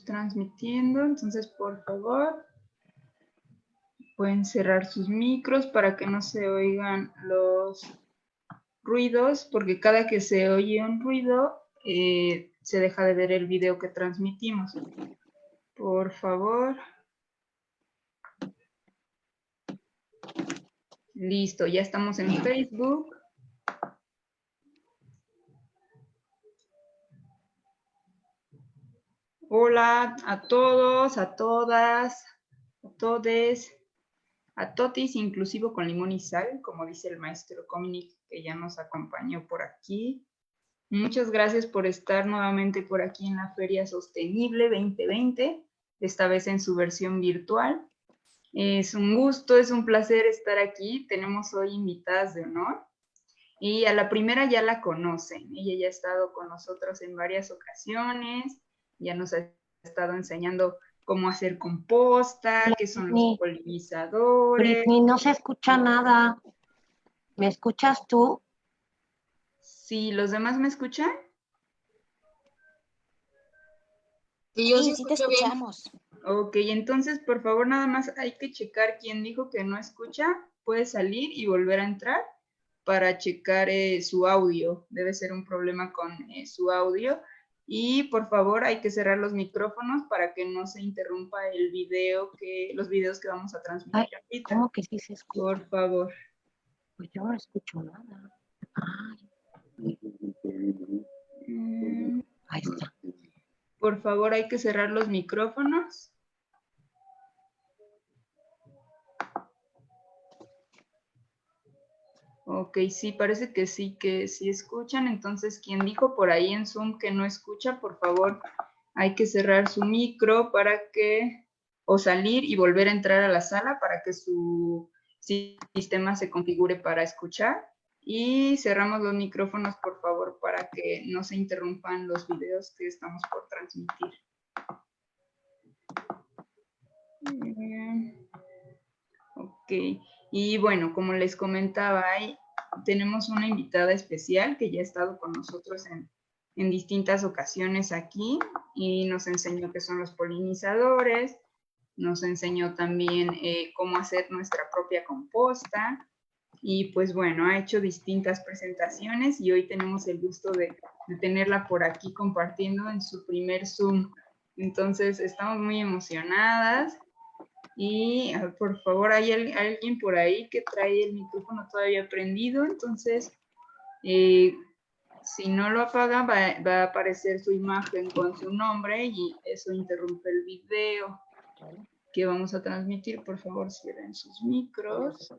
transmitiendo, entonces por favor pueden cerrar sus micros para que no se oigan los ruidos, porque cada que se oye un ruido se deja de ver el video que transmitimos. Por favor. Listo, ya estamos en Facebook. Hola a todos, a todas, a todes, a totis, inclusivo con limón y sal, como dice el maestro Cominic, que ya nos acompañó por aquí. Muchas gracias por estar nuevamente por aquí en la Feria Sostenible 2020, esta vez en su versión virtual. Es un gusto, es un placer estar aquí. Tenemos hoy invitadas de honor. Y a la primera ya la conocen. Ella ya ha estado con nosotros en varias ocasiones. Ya nos ha estado enseñando cómo hacer composta, qué son los polinizadores. Britney, no se escucha nada. ¿Me escuchas tú? Sí, ¿los demás me escuchan? Sí, te escuchamos. Ok, entonces por favor nada más hay que checar quién dijo que no escucha. Puede salir y volver a entrar para checar su audio. Debe ser un problema con su audio. Y por favor hay que cerrar los micrófonos para que no se interrumpa el video, los videos que vamos a transmitir ahorita. ¿Cómo que sí se escucha? Por favor. Pues yo no escucho nada. Ahí está. Por favor hay que cerrar los micrófonos. Ok, sí, parece que sí escuchan. Entonces, quien dijo por ahí en Zoom que no escucha, por favor, hay que cerrar su micro o salir y volver a entrar a la sala para que su sistema se configure para escuchar. Y cerramos los micrófonos, por favor, para que no se interrumpan los videos que estamos por transmitir. Ok, y bueno, como les comentaba, tenemos una invitada especial que ya ha estado con nosotros en distintas ocasiones aquí y nos enseñó qué son los polinizadores, nos enseñó también cómo hacer nuestra propia composta y pues bueno, ha hecho distintas presentaciones y hoy tenemos el gusto de tenerla por aquí compartiendo en su primer Zoom. Entonces, estamos muy emocionadas. Y por favor, hay alguien por ahí que trae el micrófono todavía prendido, entonces si no lo apaga va a aparecer su imagen con su nombre y eso interrumpe el video que vamos a transmitir. Por favor, cierren sus micros.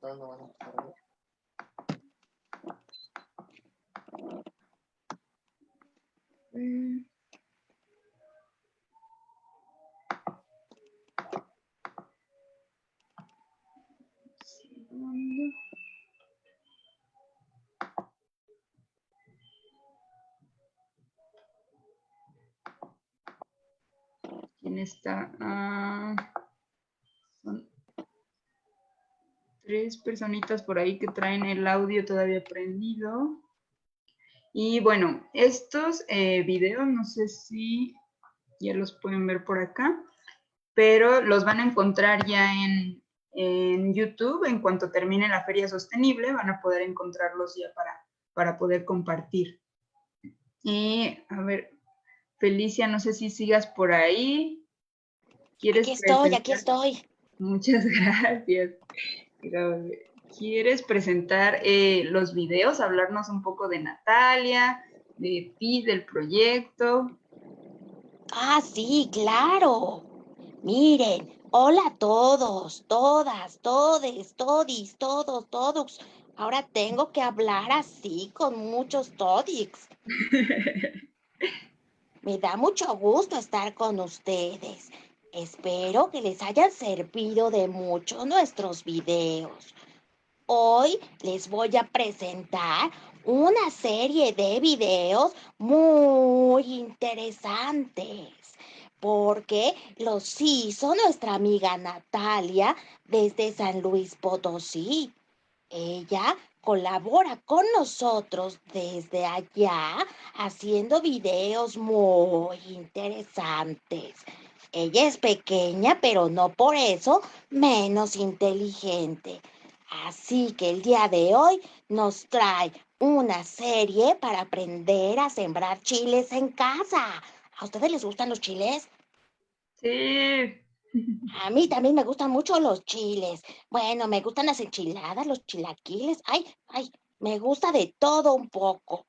¿Quién está? Son 3 personitas por ahí que traen el audio todavía prendido. Y bueno, estos videos, no sé si ya los pueden ver por acá, pero los van a encontrar ya en YouTube. En cuanto termine la Feria Sostenible, van a poder encontrarlos ya para poder compartir. Y, a ver, Felicia, no sé si sigas por ahí. Aquí estoy. Muchas gracias. ¿Quieres presentar los videos, hablarnos un poco de Natalia, de ti, del proyecto? Ah, sí, claro. Miren, hola a todos, todas, todes, todis, todos. Ahora tengo que hablar así con muchos todix. Me da mucho gusto estar con ustedes. Espero que les hayan servido de mucho nuestros videos. Hoy les voy a presentar una serie de videos muy interesantes porque los hizo nuestra amiga Natalia desde San Luis Potosí. Ella colabora con nosotros desde allá haciendo videos muy interesantes. Ella es pequeña, pero no por eso menos inteligente. Así que el día de hoy nos trae una serie para aprender a sembrar chiles en casa. ¿A ustedes les gustan los chiles? Sí. A mí también me gustan mucho los chiles. Bueno, me gustan las enchiladas, los chilaquiles. Ay, me gusta de todo un poco.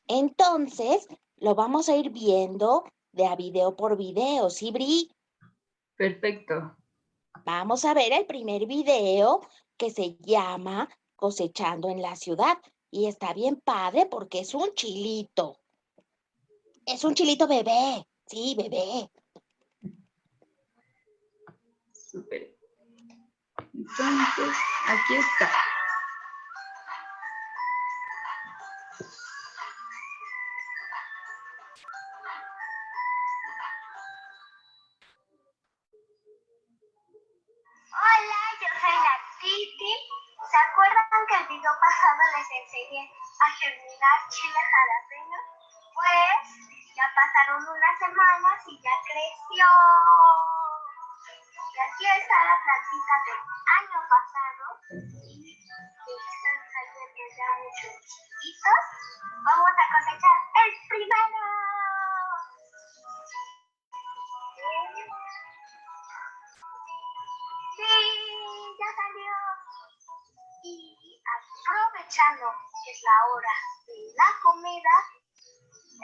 Entonces, lo vamos a ir viendo de a video por video, ¿sí, Bri? Perfecto. Vamos a ver el primer video que se llama Cosechando en la ciudad. Y está bien padre porque es un chilito. Es un chilito bebé. Sí, bebé. Súper. Entonces, aquí está. Hola, yo soy la Titi. ¿Se acuerdan que el video pasado les enseñé a germinar chile jalapeño? Pues ya pasaron unas semanas y ya creció. Y aquí está la plantita del año pasado y que están saliendo ya muchos chiquitos. Vamos a cosechar el primero. Sí, ya salió. Y aprovechando que es la hora de la comida,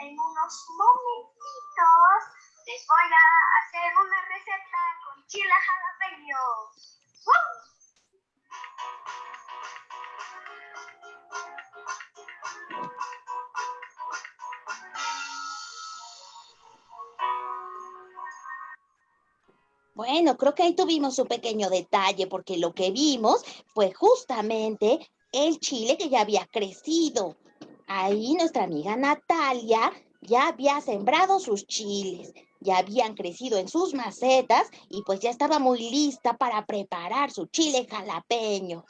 en unos momentitos les voy a hacer una receta con chile jalapeño. ¡Woo! Bueno, creo que ahí tuvimos un pequeño detalle porque lo que vimos fue justamente el chile que ya había crecido. Ahí nuestra amiga Natalia ya había sembrado sus chiles, ya habían crecido en sus macetas y pues ya estaba muy lista para preparar su chile jalapeño.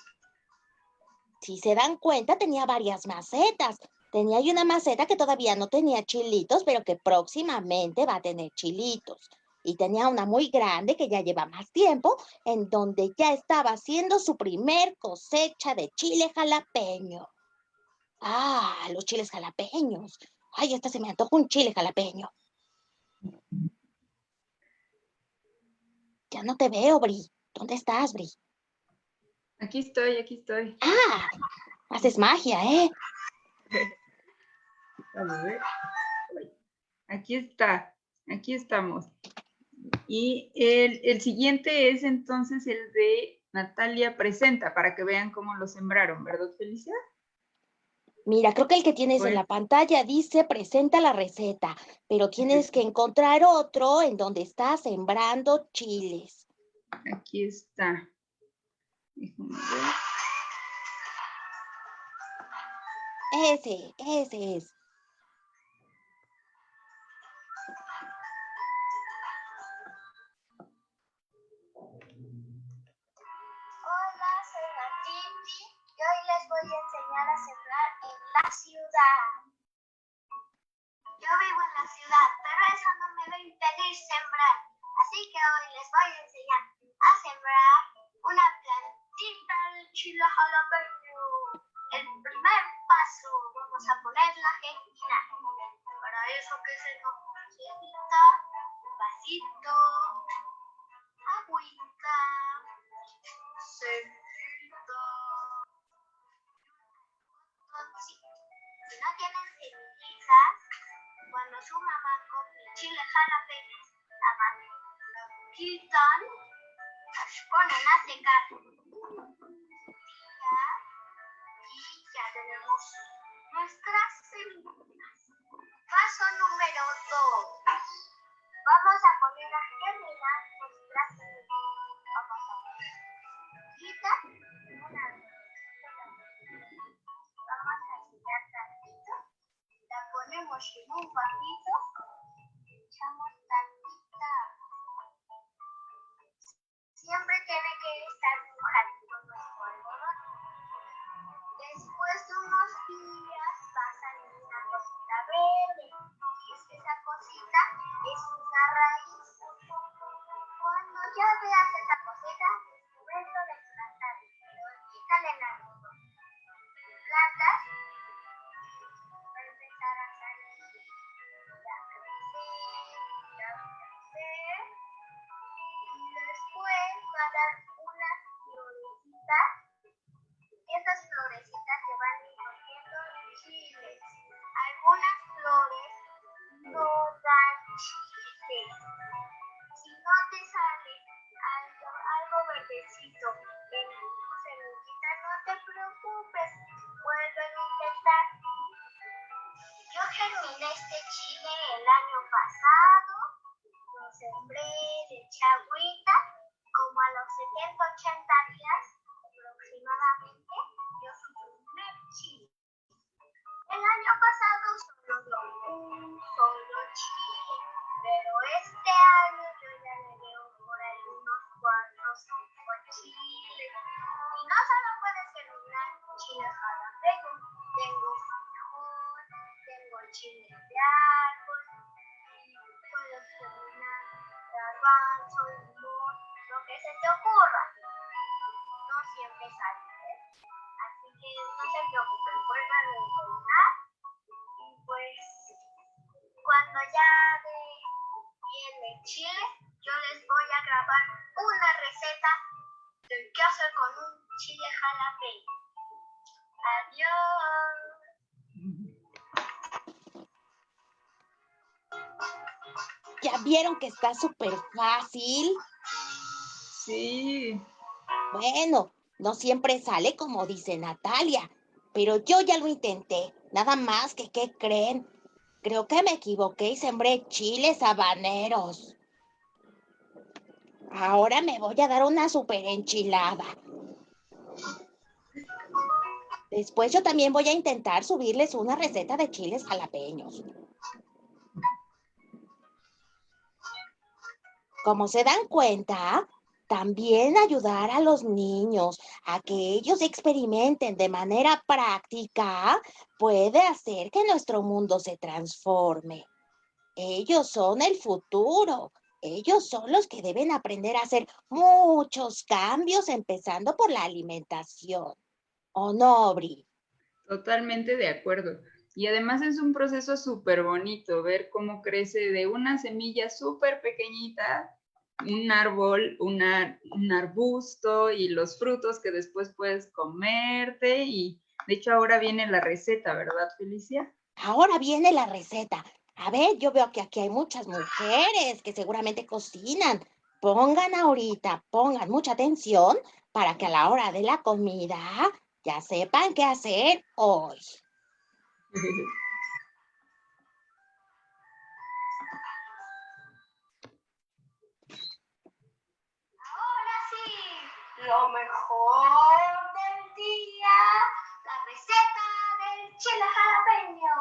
Si se dan cuenta, tenía varias macetas. Tenía ahí una maceta que todavía no tenía chilitos, pero que próximamente va a tener chilitos. Y tenía una muy grande que ya lleva más tiempo, en donde ya estaba haciendo su primer cosecha de chile jalapeño. Ah, los chiles jalapeños. Ay, hasta se me antoja un chile jalapeño. Ya no te veo, Bri. ¿Dónde estás, Bri? Aquí estoy, aquí estoy. Ah, haces magia, ¿eh? A ver. Aquí está. Aquí estamos. Y el siguiente es entonces el de Natalia Presenta, para que vean cómo lo sembraron, ¿verdad, Felicia? Mira, creo que el que tienes en Bueno, la pantalla dice presenta la receta, pero tienes que encontrar otro en donde está sembrando chiles. aquí está. Déjame ver. Ese es. Hola, soy la Titi y hoy les voy a enseñar a sembrar en la ciudad. Yo vivo en la ciudad, pero eso no me va a impedir sembrar. Así que hoy les voy a enseñar a sembrar una plantita de chile jalapeño. El primer paso, vamos a ponerla a germinar. Para eso que se nos necesita vasito, agüita, semillita. Si no tienen semillitas, cuando su mamá compre chile jalapeño, lo quitan, las ponen a secar y ya tenemos nuestras semillas. Paso número 2. Vamos a poner a germinar nuestras semillas. Vamos a quitar una vez. Vamos a quitar tantito. La ponemos en un vasito. Echamos tantita. Siempre tiene que estar mojadito nuestro algodón. te sale algo verdecito en tu semillita, no te preocupes, vuelve a intentar. Yo germiné este chile el año pasado, lo sembré de agüita, como a los 70, 80 días aproximadamente, yo su primer chile. El año pasado solo dio un solo chile, pero este año yo ya le veo por ahí unos 4 o 5 chiles. Y no solo puedes germinar chile jalapeño, tengo frijol, tengo chile de árbol, puedes germinar garbanzo, limón, lo que se te ocurra. No siempre sale, ¿eh? Así que no se preocupen, vuelvan a intentar. Y pues cuando ya bien el chile, yo les voy a grabar una receta de qué hacer con un chile jalapeño. Adiós. ¿Ya vieron que está súper fácil? Sí. Bueno, no siempre sale como dice Natalia, pero yo ya lo intenté. Nada más que, ¿qué creen? Creo que me equivoqué y sembré chiles habaneros. Ahora me voy a dar una súper enchilada. Después yo también voy a intentar subirles una receta de chiles jalapeños. Como se dan cuenta, también ayudar a los niños a que ellos experimenten de manera práctica puede hacer que nuestro mundo se transforme. Ellos son el futuro. Ellos son los que deben aprender a hacer muchos cambios, empezando por la alimentación. ¿O no, Bri? Totalmente de acuerdo. Y además es un proceso súper bonito ver cómo crece de una semilla súper pequeñita, un árbol, un arbusto y los frutos que después puedes comerte. Y de hecho ahora viene la receta, ¿verdad, Felicia? Ahora viene la receta. A ver, yo veo que aquí hay muchas mujeres que seguramente cocinan. Pongan mucha atención para que a la hora de la comida ya sepan qué hacer hoy. Ahora sí, lo mejor del día, la receta del chile jalapeño.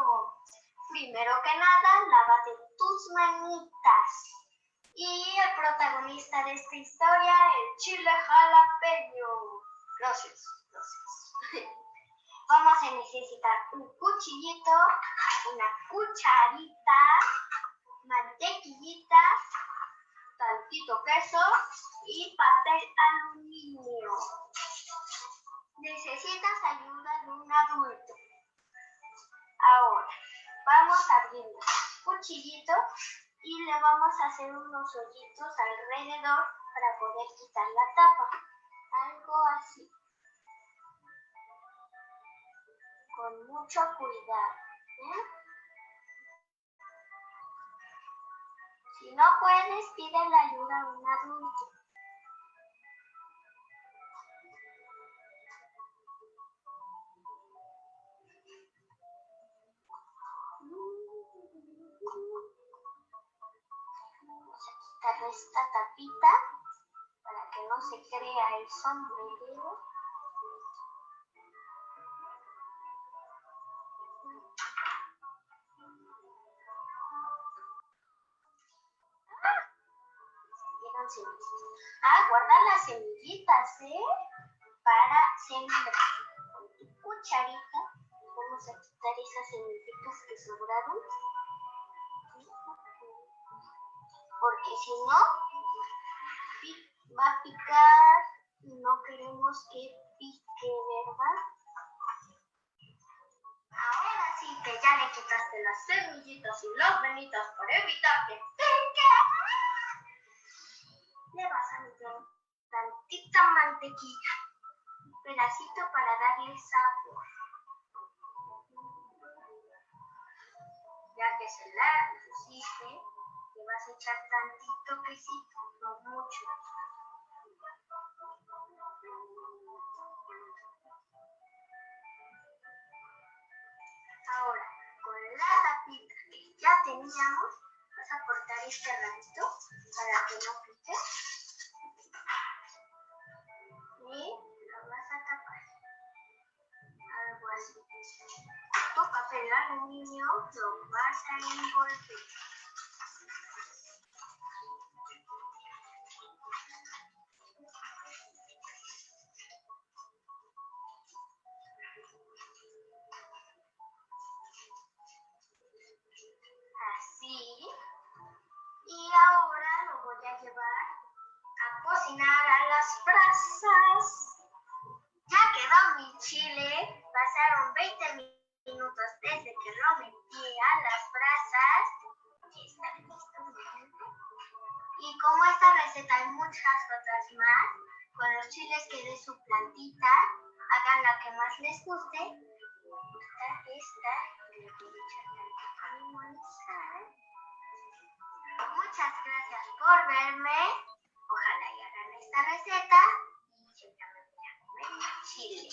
Primero que nada, lávate tus manitas. Y el protagonista de esta historia, el chile jalapeño. Gracias. Vamos a necesitar un cuchillito, una cucharita, mantequillita, tantito queso y papel aluminio. Necesitas ayuda de un adulto. Ahora, vamos a abrir el cuchillito y le vamos a hacer unos hoyitos alrededor para poder quitar la tapa. Algo así. Con mucho cuidado. Si no puedes, pide la ayuda a un adulto. Vamos a quitar esta tapita para que no se crea el sombrerero. Guardar las semillitas, para sembrar. Con tu cucharita vamos a quitar esas semillitas que sobraron. Porque si no, va a picar y no queremos que pique, ¿verdad? Ahora sí que ya le quitaste las semillitas y las venitas para evitar que pique. Le vas a meter tantita mantequilla, un pedacito para darle sabor. Ya que se la pusiste, le vas a echar tantito quesito, no mucho. Ahora, con la tapita que ya teníamos, vas a cortar este ramito para que no pique. Y lo vas a tapar. Algo así. Tu papel aluminio lo vas a envolver. Así. Y ahora lo voy a llevar a cocinar a las brasas. Ya quedó mi chile. Pasaron 20 minutos desde que lo metí a las brasas. Está listo. Y como esta receta hay muchas otras más, con los chiles que de su plantita, hagan la que más les guste. Esta, le voy a echar tantito limón y sal. Muchas gracias por verme. Ojalá y hagan esta receta. Y yo ya me voy a comer mi chile.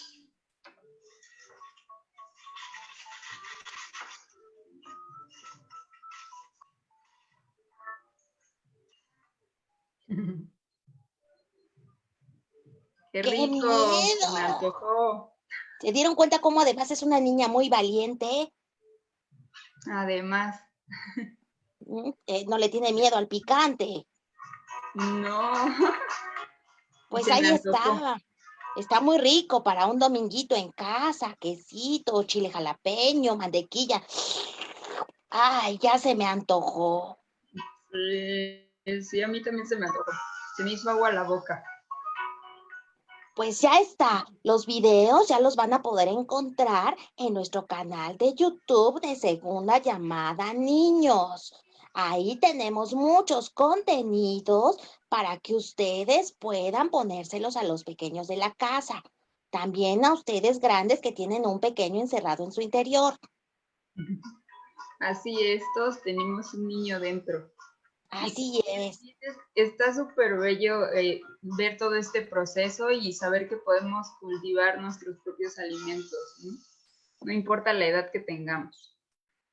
Qué ¡Qué rico, se me miedo! antojó. ¿Se dieron cuenta cómo además es una niña muy valiente? Además, No le tiene miedo al picante. no, Pues se me ahí antojó. está. Está muy rico para un dominguito en casa, quesito, chile jalapeño, mantequilla. Ay, ya se me antojó. Sí, a mí también se me antojó. Se me hizo agua la boca. Pues ya está. Los videos ya los van a poder encontrar en nuestro canal de YouTube de Segunda Llamada Niños. Ahí tenemos muchos contenidos para que ustedes puedan ponérselos a los pequeños de la casa. También a ustedes grandes que tienen un pequeño encerrado en su interior. Así es, todos tenemos un niño dentro. Así es. Está súper bello ver todo este proceso y saber que podemos cultivar nuestros propios alimentos, ¿no? No importa la edad que tengamos.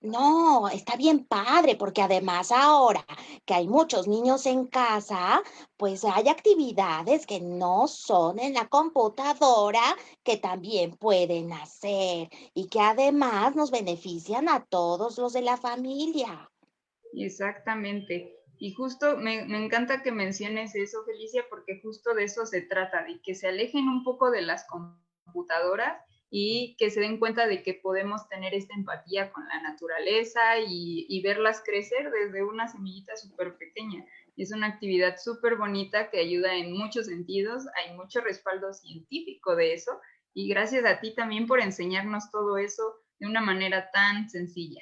No, está bien padre, porque además ahora que hay muchos niños en casa, pues hay actividades que no son en la computadora que también pueden hacer y que además nos benefician a todos los de la familia. Exactamente. Y justo me encanta que menciones eso, Felicia, porque justo de eso se trata, de que se alejen un poco de las computadoras y que se den cuenta de que podemos tener esta empatía con la naturaleza y verlas crecer desde una semillita súper pequeña. Es una actividad súper bonita que ayuda en muchos sentidos, hay mucho respaldo científico de eso y gracias a ti también por enseñarnos todo eso de una manera tan sencilla.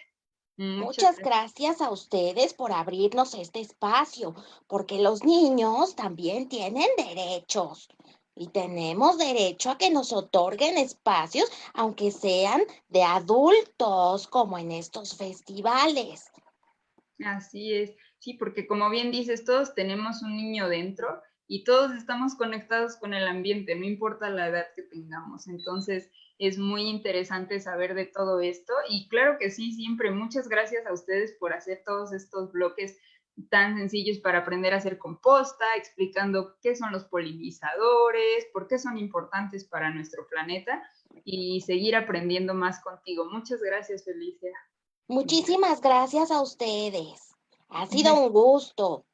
Muchas gracias a ustedes por abrirnos este espacio, porque los niños también tienen derechos y tenemos derecho a que nos otorguen espacios, aunque sean de adultos, como en estos festivales. Así es, sí, porque como bien dices, todos tenemos un niño dentro y todos estamos conectados con el ambiente, no importa la edad que tengamos. Entonces, es muy interesante saber de todo esto y claro que sí, siempre muchas gracias a ustedes por hacer todos estos bloques tan sencillos para aprender a hacer composta, explicando qué son los polinizadores, por qué son importantes para nuestro planeta y seguir aprendiendo más contigo. Muchas gracias, Felicia. Muchísimas gracias a ustedes. Ha sido un gusto.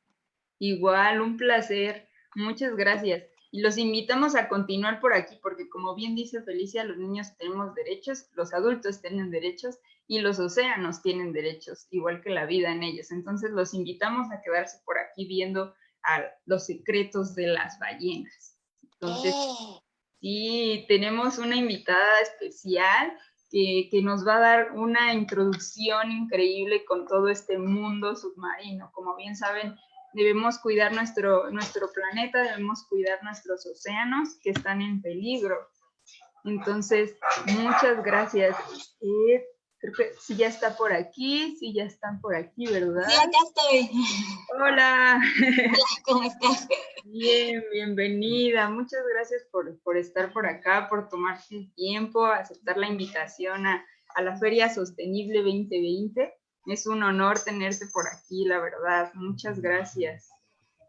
Igual, un placer. Muchas gracias. Y los invitamos a continuar por aquí porque como bien dice Felicia, los niños tenemos derechos, los adultos tienen derechos y los océanos tienen derechos, igual que la vida en ellos. Entonces los invitamos a quedarse por aquí viendo a los secretos de las ballenas. Entonces, sí, tenemos una invitada especial que nos va a dar una introducción increíble con todo este mundo submarino. Como bien saben, debemos cuidar nuestro planeta, debemos cuidar nuestros océanos que están en peligro. Entonces, muchas gracias. Creo que sí ya está por aquí, sí ya están por aquí, ¿verdad? Sí, acá estoy. Hola. Hola, ¿cómo estás? Bien, bienvenida. Muchas gracias por estar por acá, por tomarse el tiempo, aceptar la invitación a la Feria Sostenible 2020. Es un honor tenerte por aquí, la verdad. Muchas gracias.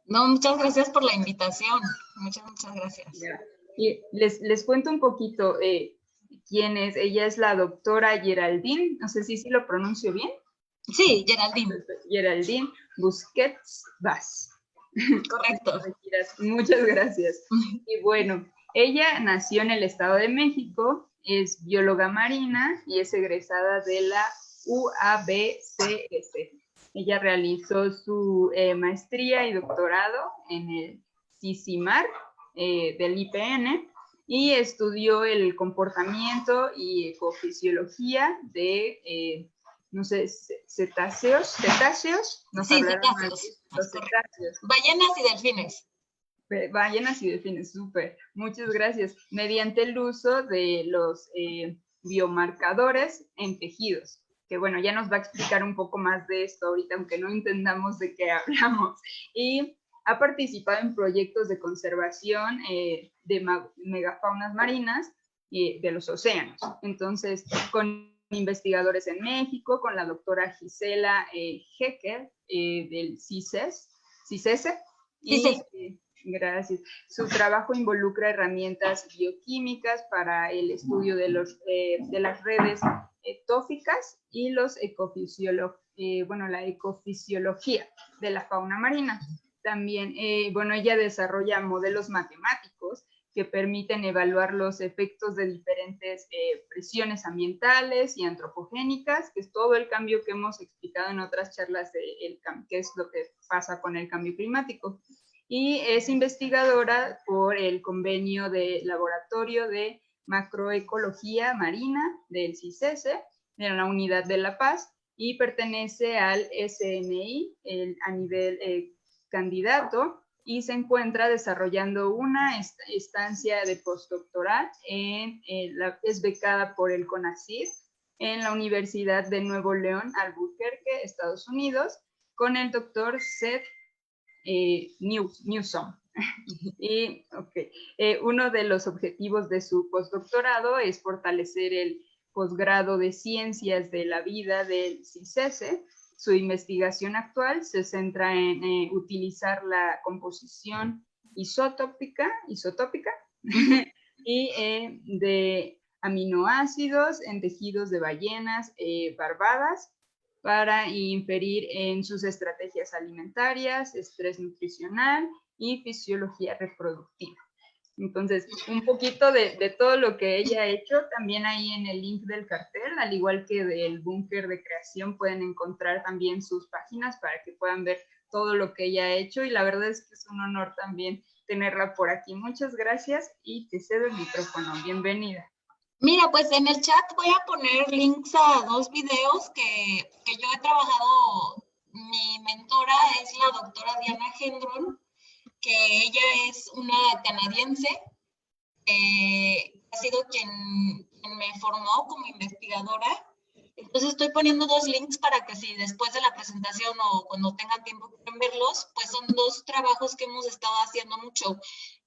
No, muchas gracias por la invitación. Muchas gracias. Ya. Y les cuento un poquito quién es. Ella es la doctora Geraldine, no sé si lo pronuncio bien. Sí, Geraldine. Geraldine Busquets Vaz. Correcto. Muchas gracias. Y bueno, ella nació en el Estado de México, es bióloga marina y es egresada de la UABCS. Ella realizó su maestría y doctorado en el CICIMAR del IPN y estudió el comportamiento y ecofisiología de, no sé, cetáceos, nos Sí, hablaron cetáceos. de los cetáceos. Ballenas y delfines. Ballenas y delfines, súper. Muchas gracias. Mediante el uso de los biomarcadores en tejidos, que bueno, ya nos va a explicar un poco más de esto ahorita, aunque no entendamos de qué hablamos. Y ha participado en proyectos de conservación de megafaunas marinas de los océanos. Entonces, con investigadores en México, con la doctora Gisela Hecker del CICES, y gracias. Su trabajo involucra herramientas bioquímicas para el estudio de las redes tóficas y la ecofisiología de la fauna marina. También, ella desarrolla modelos matemáticos que permiten evaluar los efectos de diferentes presiones ambientales y antropogénicas, que es todo el cambio que hemos explicado en otras charlas de qué es lo que pasa con el cambio climático. Y es investigadora por el convenio de laboratorio de macroecología marina del CICESE, de la Unidad de La Paz, y pertenece al SNI a nivel candidato, y se encuentra desarrollando una estancia de postdoctoral, es becada por el CONACYT en la Universidad de Nuevo León, Albuquerque, Estados Unidos, con el doctor Seth Newsom. Y uno de los objetivos de su postdoctorado es fortalecer el posgrado de Ciencias de la Vida del CICESE. Su investigación actual se centra en utilizar la composición isotópica y de aminoácidos en tejidos de ballenas barbadas para inferir en sus estrategias alimentarias, estrés nutricional y fisiología reproductiva. Entonces, un poquito de todo lo que ella ha hecho, también ahí en el link del cartel, al igual que del búnker de creación, pueden encontrar también sus páginas para que puedan ver todo lo que ella ha hecho, y la verdad es que es un honor también tenerla por aquí. Muchas gracias y te cedo el micrófono. Bienvenida. Mira, pues en el chat voy a poner links a 2 videos que yo he trabajado. Mi mentora es la doctora Diana Gendron, que ella es una canadiense, ha sido quien me formó como investigadora. Entonces estoy poniendo 2 links para que si después de la presentación o cuando tengan tiempo pueden verlos, pues son 2 trabajos que hemos estado haciendo mucho.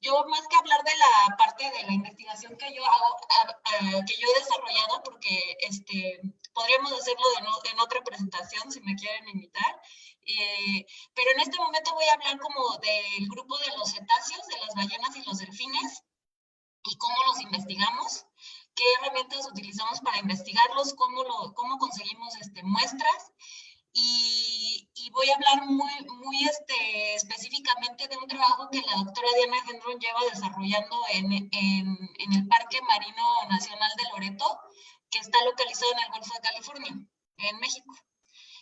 Yo, más que hablar de la parte de la investigación que yo hago, que yo he desarrollado, porque podríamos hacerlo en otra presentación si me quieren invitar, pero en este momento voy a hablar como del grupo de los cetáceos, de las ballenas y los delfines, y cómo los investigamos, qué herramientas utilizamos para investigarlos, cómo conseguimos muestras, y voy a hablar muy específicamente de un trabajo que la doctora Diana Gendron lleva desarrollando en el Parque Marino Nacional de Loreto, que está localizado en el Golfo de California, en México.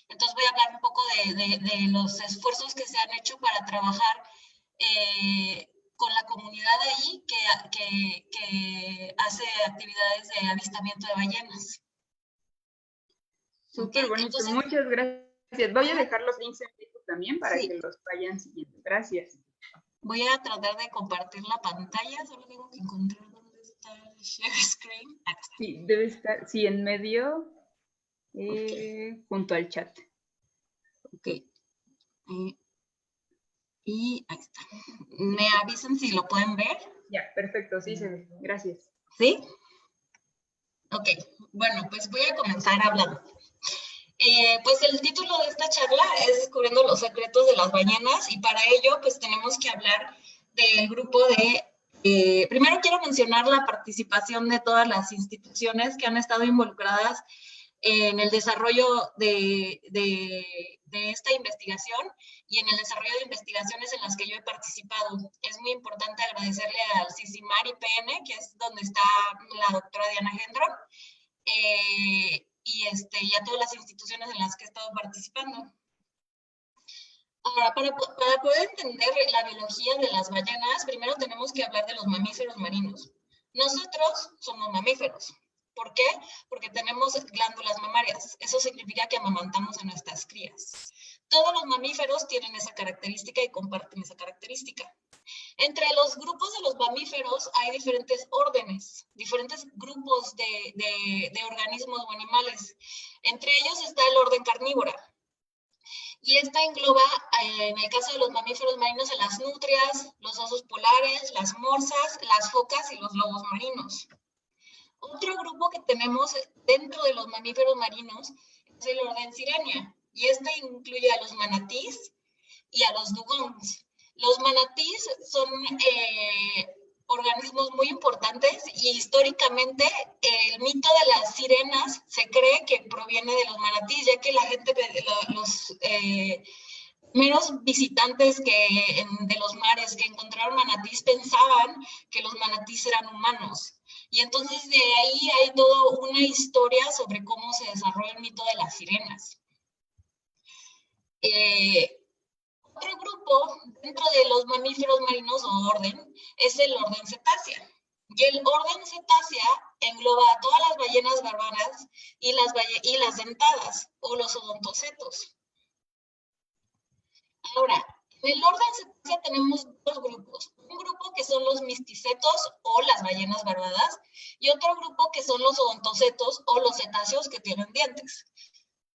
Entonces voy a hablar un poco de los esfuerzos que se han hecho para trabajar con la comunidad de ahí que hace actividades de avistamiento de ballenas. Súper bonito, entonces, muchas gracias. Voy a dejar los links en Facebook también para que los vayan siguiendo. Gracias. Voy a tratar de compartir la pantalla, solo tengo que encontrar dónde está el share screen. Sí, debe estar, sí, en medio. junto al chat. Ok. Y ahí está. ¿Me avisan si lo pueden ver? Ya, perfecto, sí se ve. Gracias. ¿Sí? Ok, bueno, pues voy a comenzar hablando. Pues el título de esta charla es Descubriendo los secretos de las ballenas, y para ello pues tenemos que hablar del grupo de... primero quiero mencionar la participación de todas las instituciones que han estado involucradas en el desarrollo de esta investigación y en el desarrollo de investigaciones en las que yo he participado. Es muy importante agradecerle al CICIMAR IPN, que es donde está la doctora Diana Gendron, y a todas las instituciones en las que he estado participando. Ahora, para poder entender la biología de las ballenas, primero tenemos que hablar de los mamíferos marinos. Nosotros somos mamíferos. ¿Por qué? Porque tenemos glándulas mamarias. Eso significa que amamantamos a nuestras crías. Todos los mamíferos tienen esa característica y comparten esa característica. Entre los grupos de los mamíferos hay diferentes órdenes, diferentes grupos de organismos o animales. Entre ellos está el orden carnívora. Y esta engloba, en el caso de los mamíferos marinos, a las nutrias, los osos polares, las morsas, las focas y los lobos marinos. Otro grupo que tenemos dentro de los mamíferos marinos es el orden Sirenia, y este incluye a los manatís y a los dugongs. Los manatís son organismos muy importantes, y históricamente el mito de las sirenas se cree que proviene de los manatís, ya que la gente, los primeros visitantes de los mares que encontraron manatís pensaban que los manatís eran humanos. Y entonces de ahí hay toda una historia sobre cómo se desarrolla el mito de las sirenas. Otro grupo dentro de los mamíferos marinos o orden es el orden cetácea. Y el orden cetácea engloba a todas las ballenas barbadas y las dentadas o los odontocetos. Ahora, en el orden cetácea tenemos dos grupos. Un grupo que son los misticetos o las ballenas barbadas, y otro grupo que son los odontocetos o los cetáceos que tienen dientes.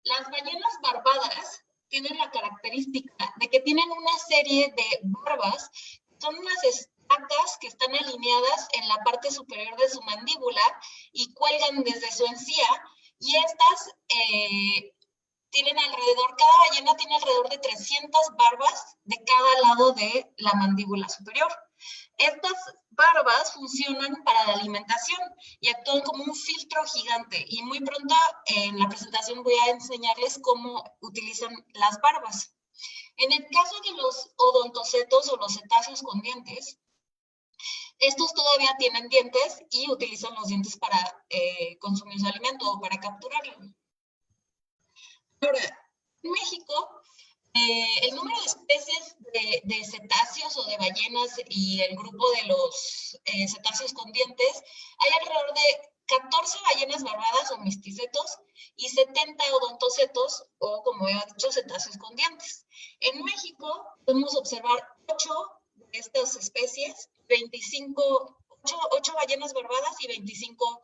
Las ballenas barbadas tienen la característica de que tienen una serie de barbas, son unas estacas que están alineadas en la parte superior de su mandíbula y cuelgan desde su encía, y estas cada ballena tiene alrededor de 300 barbas de cada lado de la mandíbula superior. Estas barbas funcionan para la alimentación y actúan como un filtro gigante, y muy pronto en la presentación voy a enseñarles cómo utilizan las barbas. En el caso de los odontocetos o los cetáceos con dientes, estos todavía tienen dientes y utilizan los dientes para consumir su alimento o para capturarlo. Ahora, en México, el número de especies de cetáceos o de ballenas y el grupo de los cetáceos con dientes, hay alrededor de 14 ballenas barbadas o misticetos y 70 odontocetos o, como he dicho, cetáceos con dientes. En México podemos observar 8 de estas especies, 8 ballenas barbadas y 25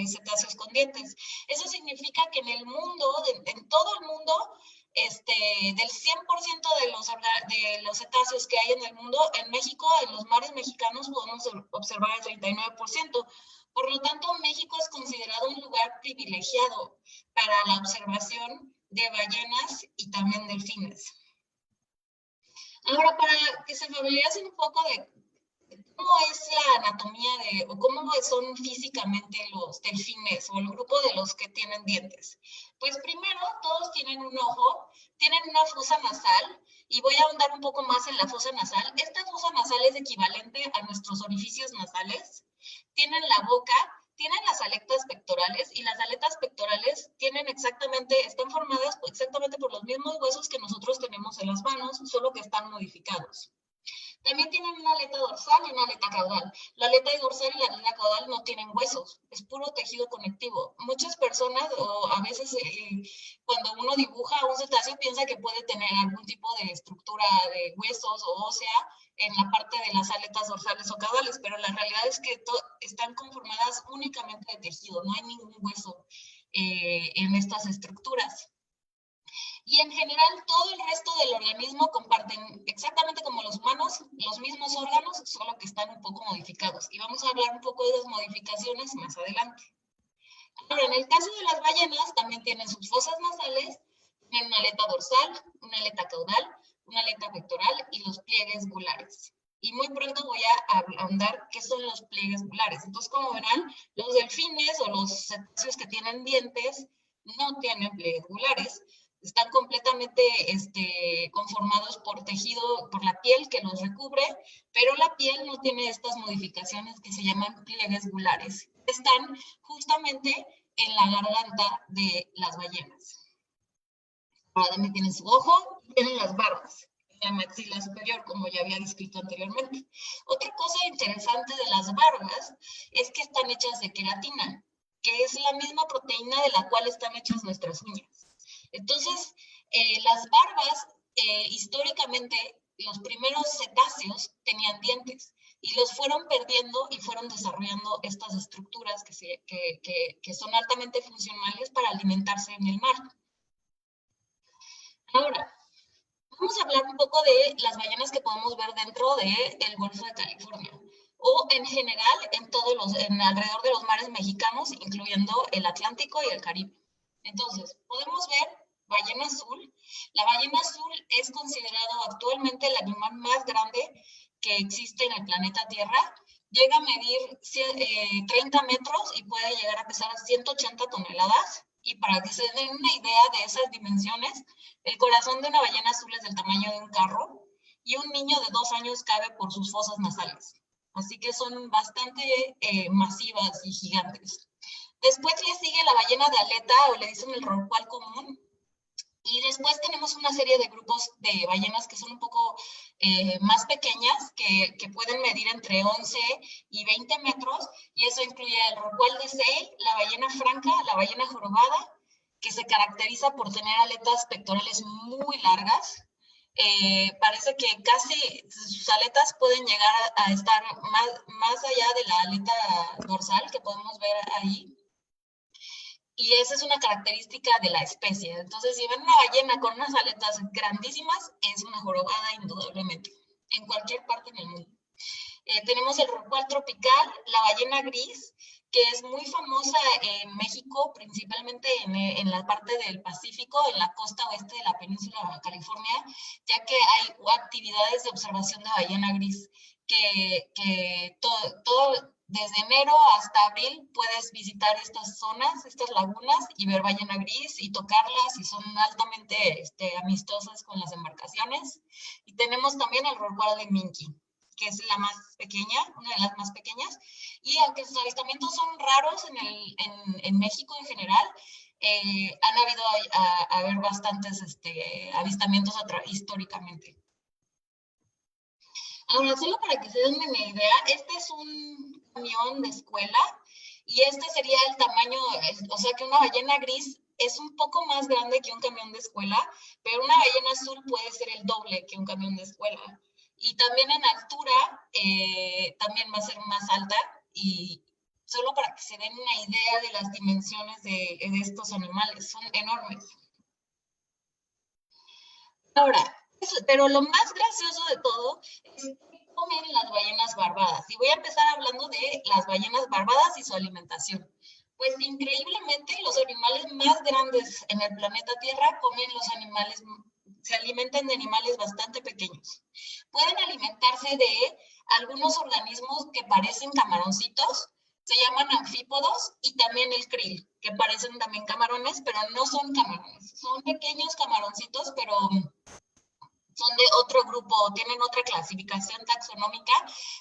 cetáceos con dientes. Eso significa que en el mundo, en todo el mundo, del 100% de los cetáceos que hay en el mundo, en México, en los mares mexicanos, podemos observar el 39%. Por lo tanto, México es considerado un lugar privilegiado para la observación de ballenas y también delfines. Ahora, para que se familiaricen un poco de cómo es la anatomía o cómo son físicamente los delfines o el grupo de los que tienen dientes. Pues primero, todos tienen un ojo, tienen una fosa nasal, y voy a ahondar un poco más en la fosa nasal. Esta fosa nasal es equivalente a nuestros orificios nasales. Tienen la boca, tienen las aletas pectorales, y las aletas pectorales están formadas exactamente por los mismos huesos que nosotros tenemos en las manos, solo que están modificados. También tienen una aleta dorsal y una aleta caudal. La aleta dorsal y la aleta caudal no tienen huesos, es puro tejido conectivo. Muchas personas, o a veces cuando uno dibuja a un cetáceo, piensa que puede tener algún tipo de estructura de huesos o ósea en la parte de las aletas dorsales o caudales, pero la realidad es que están conformadas únicamente de tejido, no hay ningún hueso en estas estructuras. Y en general todo el resto del organismo comparten exactamente como los humanos los mismos órganos, solo que están un poco modificados. Y vamos a hablar un poco de esas modificaciones más adelante. Ahora, en el caso de las ballenas, también tienen sus fosas nasales, tienen una aleta dorsal, una aleta caudal, una aleta pectoral y los pliegues gulares. Y muy pronto voy a ahondar qué son los pliegues gulares. Entonces, como verán, los delfines o los cetáceos que tienen dientes no tienen pliegues gulares. Están completamente conformados por tejido, por la piel que los recubre, pero la piel no tiene estas modificaciones que se llaman pliegues gulares. Están justamente en la garganta de las ballenas. Ahora también tienen su ojo y tienen las barbas, la maxila superior, como ya había descrito anteriormente. Otra cosa interesante de las barbas es que están hechas de queratina, que es la misma proteína de la cual están hechas nuestras uñas. Entonces, las barbas, históricamente, los primeros cetáceos tenían dientes y los fueron perdiendo y fueron desarrollando estas estructuras que son altamente funcionales para alimentarse en el mar. Ahora, vamos a hablar un poco de las ballenas que podemos ver dentro del Golfo de California o en general alrededor de los mares mexicanos, incluyendo el Atlántico y el Caribe. Entonces, podemos ver ballena azul. La ballena azul es considerado actualmente el animal más grande que existe en el planeta Tierra. Llega a medir 30 metros y puede llegar a pesar 180 toneladas. Y para que se den una idea de esas dimensiones, el corazón de una ballena azul es del tamaño de un carro y un niño de 2 años cabe por sus fosas nasales. Así que son bastante masivas y gigantes. Después le sigue la ballena de aleta, o le dicen el rorcual común. Y después tenemos una serie de grupos de ballenas que son un poco más pequeñas, que pueden medir entre 11 y 20 metros. Y eso incluye el rorcual de Say, la ballena franca, la ballena jorobada, que se caracteriza por tener aletas pectorales muy largas. Parece que casi sus aletas pueden llegar a estar más allá de la aleta dorsal que podemos ver ahí. Y esa es una característica de la especie. Entonces, si ven una ballena con unas aletas grandísimas, es una jorobada indudablemente, en cualquier parte del mundo. Tenemos el rorcual tropical, la ballena gris, que es muy famosa en México, principalmente en la parte del Pacífico, en la costa oeste de la península de Baja California, ya que hay actividades de observación de ballena gris, que desde enero hasta abril puedes visitar estas zonas, estas lagunas, y ver ballena gris y tocarlas, y son altamente amistosas con las embarcaciones. Y tenemos también el rorcual de Minke, que es la más pequeña, una de las más pequeñas, y aunque sus avistamientos son raros en México en general, han haber bastantes avistamientos históricamente. Ahora, solo para que se den una idea, este es un camión de escuela, y este sería el tamaño, o sea que una ballena gris es un poco más grande que un camión de escuela, pero una ballena azul puede ser el doble que un camión de escuela. Y también en altura, también va a ser más alta, y solo para que se den una idea de las dimensiones de estos animales, son enormes. Ahora, pero lo más gracioso de todo es que comen las ballenas barbadas. Y voy a empezar hablando de las ballenas barbadas y su alimentación. Pues increíblemente los animales más grandes en el planeta Tierra se alimentan de animales bastante pequeños. Pueden alimentarse de algunos organismos que parecen camaroncitos, se llaman anfípodos, y también el krill, que parecen también camarones, pero no son camarones. Son pequeños camaroncitos, pero son de otro grupo, tienen otra clasificación taxonómica,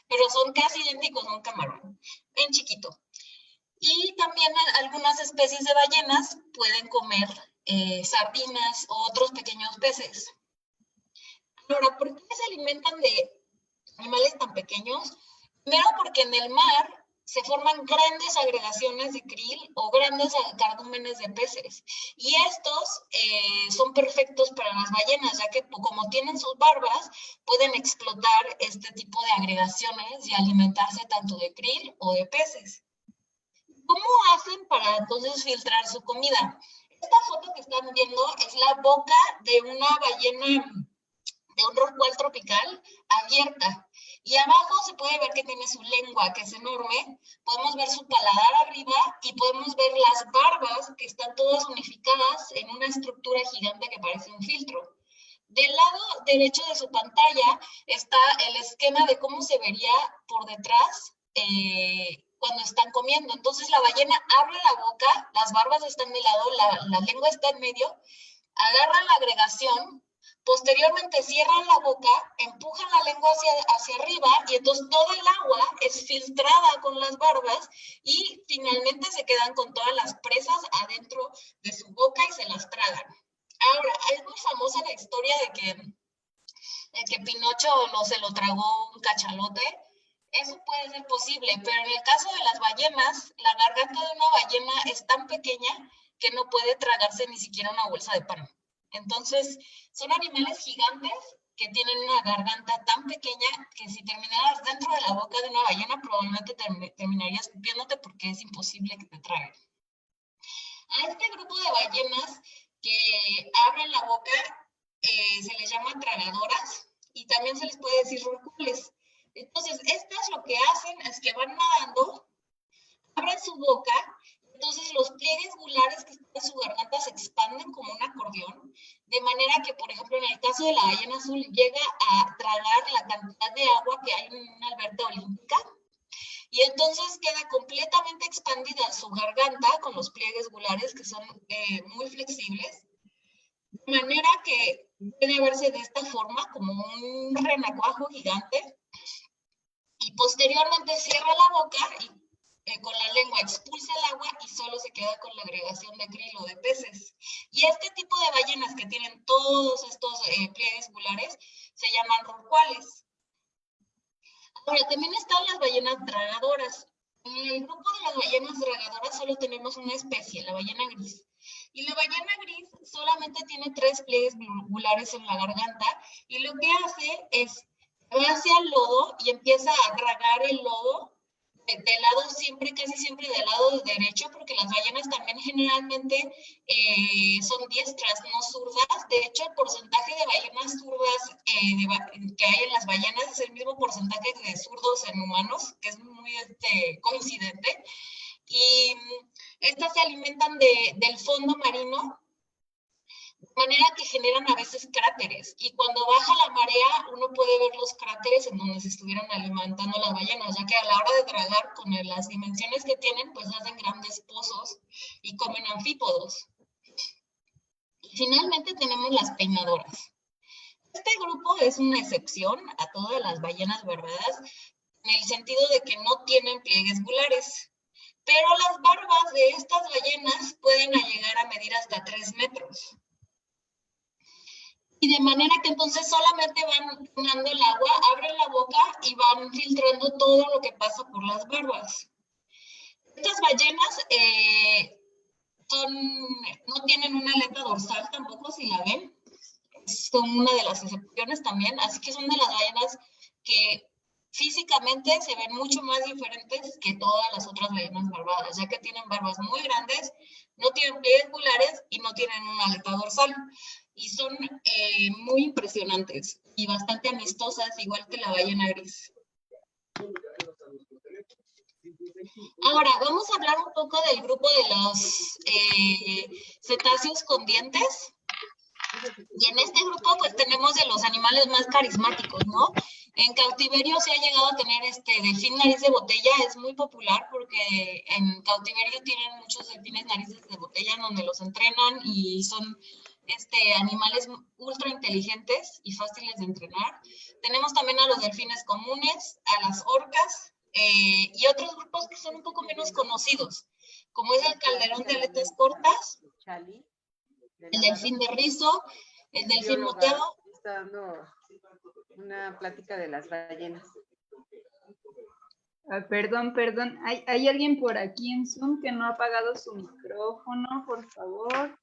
pero son casi idénticos a un camarón, en chiquito. Y también algunas especies de ballenas pueden comer sardinas o otros pequeños peces. Ahora, ¿por qué se alimentan de animales tan pequeños? Primero porque en el mar se forman grandes agregaciones de krill o grandes cardúmenes de peces. Y estos son perfectos para las ballenas, ya que como tienen sus barbas, pueden explotar este tipo de agregaciones y alimentarse tanto de krill o de peces. ¿Cómo hacen para entonces filtrar su comida? Esta foto que están viendo es la boca de una ballena, de un rorcual tropical abierta. Y abajo se puede ver que tiene su lengua, que es enorme. Podemos ver su paladar arriba y podemos ver las barbas que están todas unificadas en una estructura gigante que parece un filtro. Del lado derecho de su pantalla está el esquema de cómo se vería por detrás cuando están comiendo. Entonces la ballena abre la boca, las barbas están de lado, la lengua está en medio, agarran la agregación, posteriormente cierran la boca, empujan la lengua hacia arriba y entonces todo el agua es filtrada con las barbas y finalmente se quedan con todas las presas adentro de su boca y se las tragan. Ahora, es muy famosa la historia de que Pinocho no se lo tragó un cachalote. Eso puede ser posible, pero en el caso de las ballenas, la garganta de una ballena es tan pequeña que no puede tragarse ni siquiera una bolsa de pan. Entonces, son animales gigantes que tienen una garganta tan pequeña que si terminaras dentro de la boca de una ballena, probablemente terminarías escupiéndote porque es imposible que te traguen. A este grupo de ballenas que abren la boca se les llama tragadoras y también se les puede decir rorcuales. Entonces, estas lo que hacen es que van nadando, abren su boca, entonces los pliegues gulares que están en su garganta se expanden como un acordeón, de manera que, por ejemplo, en el caso de la ballena azul, llega a tragar la cantidad de agua que hay en una alberca olímpica, y entonces queda completamente expandida su garganta con los pliegues gulares que son muy flexibles, de manera que puede verse de esta forma como un renacuajo gigante, y posteriormente cierra la boca y con la lengua expulsa el agua y solo se queda con la agregación de krill o de peces. Y este tipo de ballenas que tienen todos estos pliegues gulares se llaman rorcuales. Ahora, también están las ballenas dragadoras. En el grupo de las ballenas dragadoras solo tenemos una especie, la ballena gris. Y la ballena gris solamente tiene 3 pliegues gulares en la garganta y lo que hace es va hacia el lodo y empieza a tragar el lodo del lado siempre, casi siempre del lado derecho, porque las ballenas también generalmente son diestras, no zurdas. De hecho, el porcentaje de ballenas zurdas que hay en las ballenas es el mismo porcentaje de zurdos en humanos, que es muy coincidente. Y estas se alimentan del fondo marino, de manera que generan a veces cráteres, y cuando baja la marea uno puede ver los cráteres en donde se estuvieran alimentando las ballenas, ya que a la hora de tragar, con las dimensiones que tienen, pues hacen grandes pozos y comen anfípodos. Y finalmente tenemos las peinadoras. Este grupo es una excepción a todas las ballenas barbadas, en el sentido de que no tienen pliegues gulares, pero las barbas de estas ballenas pueden llegar a medir hasta 3 metros. Y de manera que entonces solamente van tomando el agua, abren la boca y van filtrando todo lo que pasa por las barbas. Estas ballenas no tienen una aleta dorsal tampoco, si la ven. Son una de las excepciones también, así que son de las ballenas que físicamente se ven mucho más diferentes que todas las otras ballenas barbadas, ya que tienen barbas muy grandes, no tienen pliegues gulares y no tienen una aleta dorsal. Y son muy impresionantes y bastante amistosas, igual que la ballena gris. Ahora, vamos a hablar un poco del grupo de los cetáceos con dientes. Y en este grupo, pues, tenemos de los animales más carismáticos, ¿no? En cautiverio se ha llegado a tener delfín nariz de botella, es muy popular porque en cautiverio tienen muchos delfines narices de botella en donde los entrenan y son animales ultra inteligentes y fáciles de entrenar. Tenemos también a los delfines comunes, a las orcas y otros grupos que son un poco menos conocidos, como es el calderón de aletas cortas, el delfín de rizo, el delfín moteado. Está dando una plática de las ballenas. Perdón. ¿Hay alguien por aquí en Zoom que no ha apagado su micrófono? Por favor,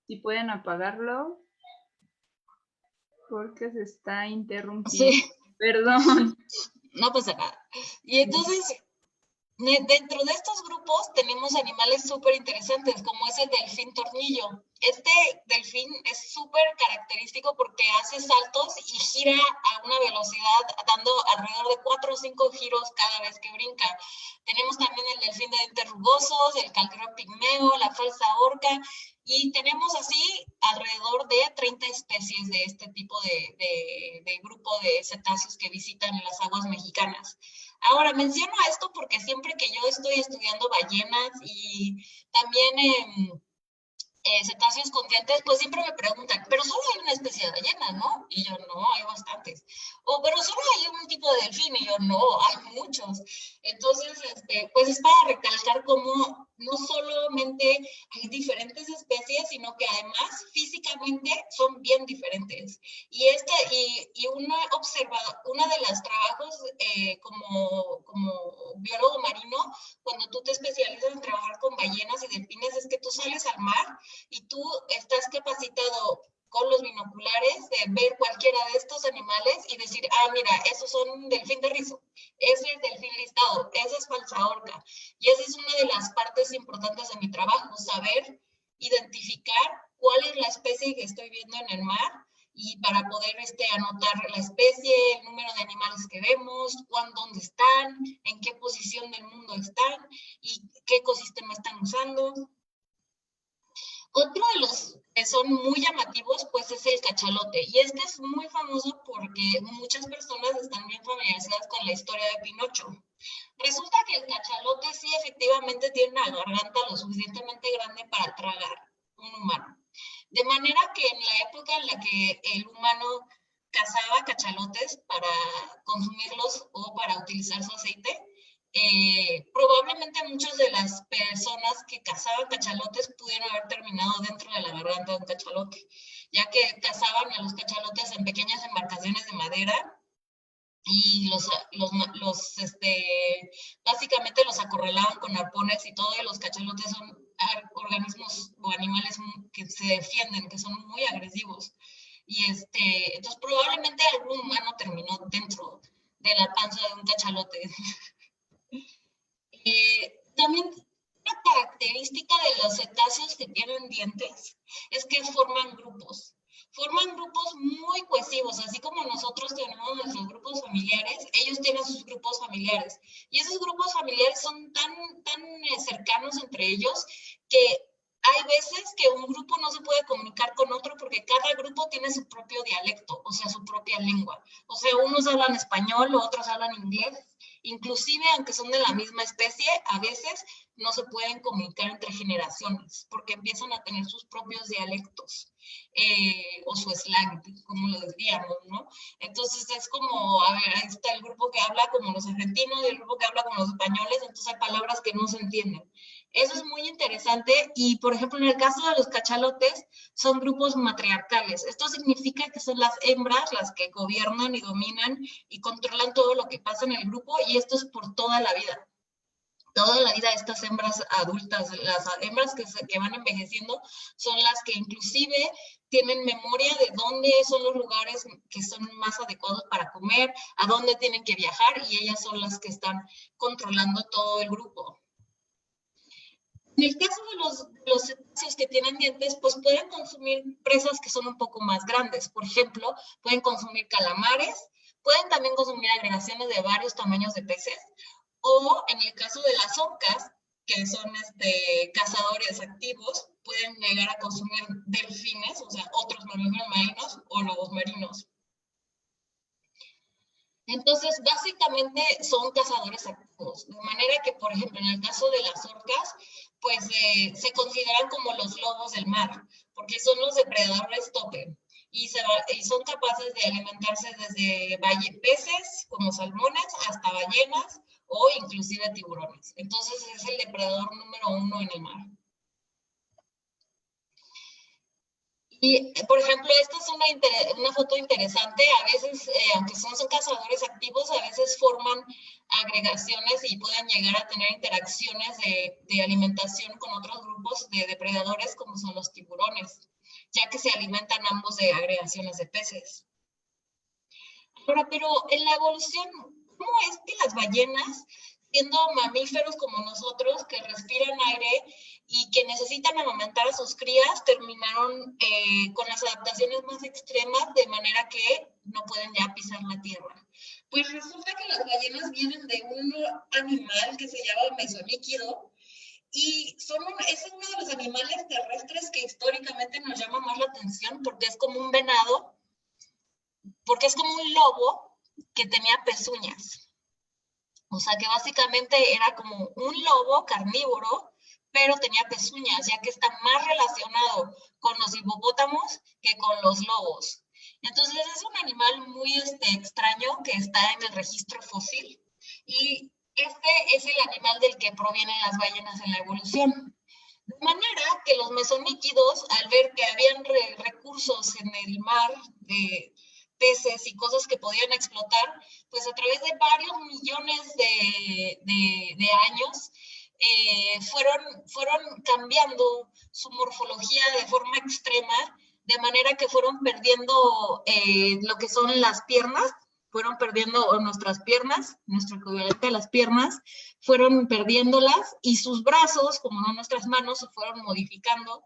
si pueden apagarlo. Porque se está interrumpiendo. Sí. Perdón. No pasa nada. Y entonces, Dentro de estos grupos tenemos animales súper interesantes, como es el delfín tornillo. Este delfín es súper característico porque hace saltos y gira a una velocidad dando alrededor de 4 o 5 giros cada vez que brinca. Tenemos también el delfín de dientes rugosos, el calquero pigmeo, la falsa orca, y tenemos así alrededor de 30 especies de este tipo de grupo de cetáceos que visitan en las aguas mexicanas. Ahora, menciono esto porque siempre que yo estoy estudiando ballenas y también cetáceos con dientes, pues siempre me preguntan, pero solo hay una especie de ballena, ¿no? Y yo, no, hay bastantes. O, pero solo hay un tipo de delfín, y yo, no, hay muchos. Entonces, pues es para recalcar cómo no solamente hay diferentes especies, sino que además físicamente son bien diferentes. Y uno observa, uno de los trabajos como biólogo marino, cuando tú te especializas en trabajar con ballenas y delfines, es que tú sales al mar y tú estás capacitado con los binoculares de ver cualquiera de estos animales y decir, ah, mira, esos son un delfín de rizo, ese es delfín listado, ese es falsa orca. Y esa es una de las partes importantes de mi trabajo, saber identificar cuál es la especie que estoy viendo en el mar y para poder anotar la especie, el número de animales que vemos, dónde están, en qué posición del mundo están y qué ecosistema están usando. Otro de los que son muy llamativos, pues es el cachalote. Y este es muy famoso porque muchas personas están bien familiarizadas con la historia de Pinocho. Resulta que el cachalote sí efectivamente tiene una garganta lo suficientemente grande para tragar un humano. De manera que en la época en la que el humano cazaba cachalotes para consumirlos o para utilizar su aceite, probablemente muchas de las personas que cazaban cachalotes pudieron haber terminado dentro de la garganta de un cachalote, ya que cazaban a los cachalotes en pequeñas embarcaciones de madera y básicamente los acorralaban con arpones y todo, y los cachalotes son organismos o animales que se defienden, que son muy agresivos. Y entonces probablemente algún humano terminó dentro de la panza de un cachalote. También una característica de los cetáceos que tienen dientes es que forman grupos. Forman grupos muy cohesivos, así como nosotros tenemos nuestros grupos familiares, ellos tienen sus grupos familiares. Y esos grupos familiares son tan cercanos entre ellos que hay veces que un grupo no se puede comunicar con otro porque cada grupo tiene su propio dialecto, o sea, su propia lengua. O sea, unos hablan español, otros hablan inglés. Inclusive, aunque son de la misma especie, a veces no se pueden comunicar entre generaciones porque empiezan a tener sus propios dialectos o su slang, como lo diríamos, ¿no? Entonces es como, a ver, ahí está el grupo que habla como los argentinos y el grupo que habla como los españoles, entonces hay palabras que no se entienden. Eso es muy interesante y, por ejemplo, en el caso de los cachalotes, son grupos matriarcales. Esto significa que son las hembras las que gobiernan y dominan y controlan todo lo que pasa en el grupo, y esto es por toda la vida. Toda la vida estas hembras adultas, las hembras que van envejeciendo, son las que inclusive tienen memoria de dónde son los lugares que son más adecuados para comer, a dónde tienen que viajar, y ellas son las que están controlando todo el grupo. En el caso de los cetáceos que tienen dientes, pues pueden consumir presas que son un poco más grandes. Por ejemplo, pueden consumir calamares, pueden también consumir agregaciones de varios tamaños de peces, o en el caso de las orcas, que son cazadores activos, pueden llegar a consumir delfines, o sea, otros mamíferos marinos o lobos marinos. Entonces, básicamente son cazadores activos, de manera que, por ejemplo, en el caso de las orcas, pues se consideran como los lobos del mar, porque son los depredadores tope y son capaces de alimentarse desde peces como salmones hasta ballenas o inclusive tiburones. Entonces es el depredador número 1 en el mar. Y, por ejemplo, esta es una foto interesante. A veces, aunque son cazadores activos, a veces forman agregaciones y pueden llegar a tener interacciones de alimentación con otros grupos de depredadores, como son los tiburones, ya que se alimentan ambos de agregaciones de peces. Ahora, pero en la evolución, ¿cómo es que las ballenas siendo mamíferos como nosotros que respiran aire y que necesitan amamantar a sus crías, terminaron con las adaptaciones más extremas, de manera que no pueden ya pisar la tierra. Pues resulta que las ballenas vienen de un animal que se llama mesolíquido, y es uno de los animales terrestres que históricamente nos llama más la atención, porque es como un venado, porque es como un lobo que tenía pezuñas. O sea que básicamente era como un lobo carnívoro, pero tenía pezuñas, ya que está más relacionado con los hipopótamos que con los lobos. Entonces es un animal muy extraño que está en el registro fósil, y este es el animal del que provienen las ballenas en la evolución. De manera que los mesomíquidos, al ver que habían recursos en el mar de peces y cosas que podían explotar, pues a través de varios millones de años, fueron cambiando su morfología de forma extrema, de manera que fueron perdiendo lo que son las piernas, fueron perdiendo nuestras piernas, nuestro equivalente a las piernas, fueron perdiéndolas, y sus brazos, como no nuestras manos, se fueron modificando,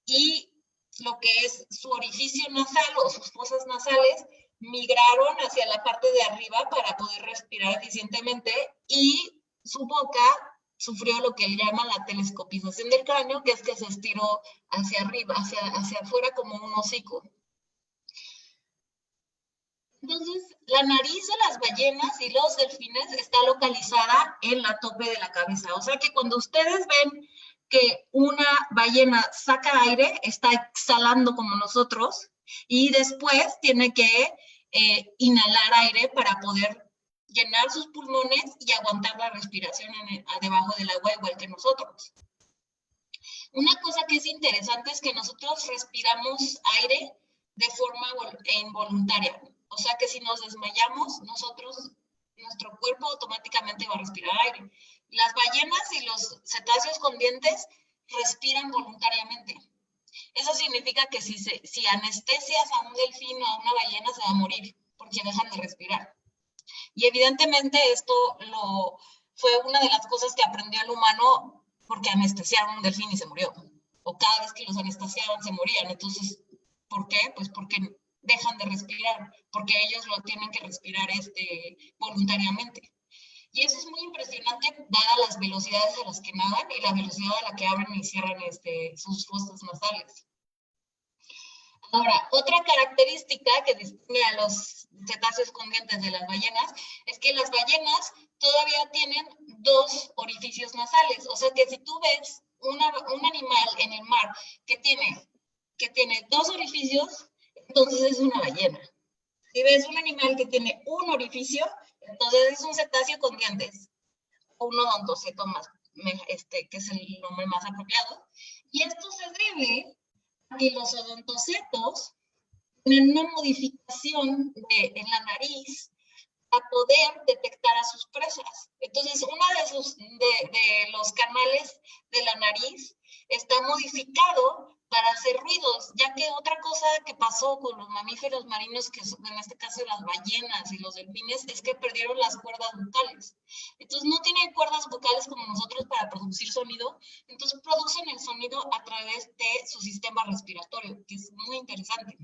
y lo que es su orificio nasal o sus fosas nasales migraron hacia la parte de arriba para poder respirar eficientemente, y su boca sufrió lo que él llama la telescopización del cráneo, que es que se estiró hacia arriba, hacia afuera, como un hocico. Entonces, la nariz de las ballenas y los delfines está localizada en la tope de la cabeza. O sea que cuando ustedes ven que una ballena saca aire, está exhalando como nosotros, y después tiene que inhalar aire para poder llenar sus pulmones y aguantar la respiración debajo del agua, igual que nosotros. Una cosa que es interesante es que nosotros respiramos aire de forma involuntaria. O sea que si nos desmayamos, nuestro cuerpo automáticamente va a respirar aire. Las ballenas y los cetáceos con dientes respiran voluntariamente. Eso significa que si anestesias a un delfín o a una ballena, se va a morir porque dejan de respirar. Y evidentemente esto fue una de las cosas que aprendió el humano, porque anestesiaron a un delfín y se murió. O cada vez que los anestesiaban se morían. Entonces, ¿por qué? Pues porque dejan de respirar, porque ellos lo tienen que respirar voluntariamente. Y eso es muy impresionante, dadas las velocidades a las que nadan y la velocidad a la que abren y cierran sus fosas nasales. Ahora, otra característica que distingue a los cetáceos con dientes de las ballenas es que las ballenas todavía tienen 2 orificios nasales. O sea que si tú ves un animal en el mar que tiene 2 orificios, entonces es una ballena. Si ves un animal que tiene un orificio, entonces es un cetáceo con dientes, o un odontoceto que es el nombre más apropiado. Y esto se debe a que los odontocetos tienen una modificación en la nariz a poder detectar a sus presas. Entonces, uno de los canales de la nariz está modificado para hacer ruidos, ya que otra cosa que pasó con los mamíferos marinos, que en este caso las ballenas y los delfines, es que perdieron las cuerdas vocales. Entonces, no tienen cuerdas vocales como nosotros para producir sonido, entonces producen el sonido a través de su sistema respiratorio, que es muy interesante.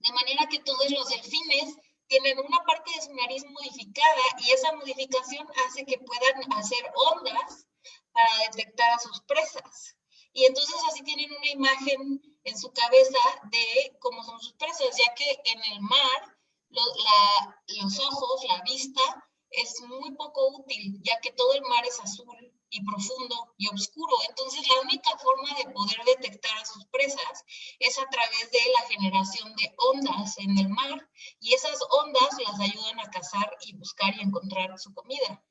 De manera que todos los delfines tienen una parte de su nariz modificada, y esa modificación hace que puedan hacer ondas para detectar a sus presas. Y entonces así tienen una imagen en su cabeza de cómo son sus presas, ya que en el mar los ojos, la vista, es muy poco útil, ya que todo el mar es azul y profundo y oscuro. Entonces la única forma de poder detectar a sus presas es a través de la generación de ondas en el mar, y esas ondas las ayudan a cazar y buscar y encontrar su comida.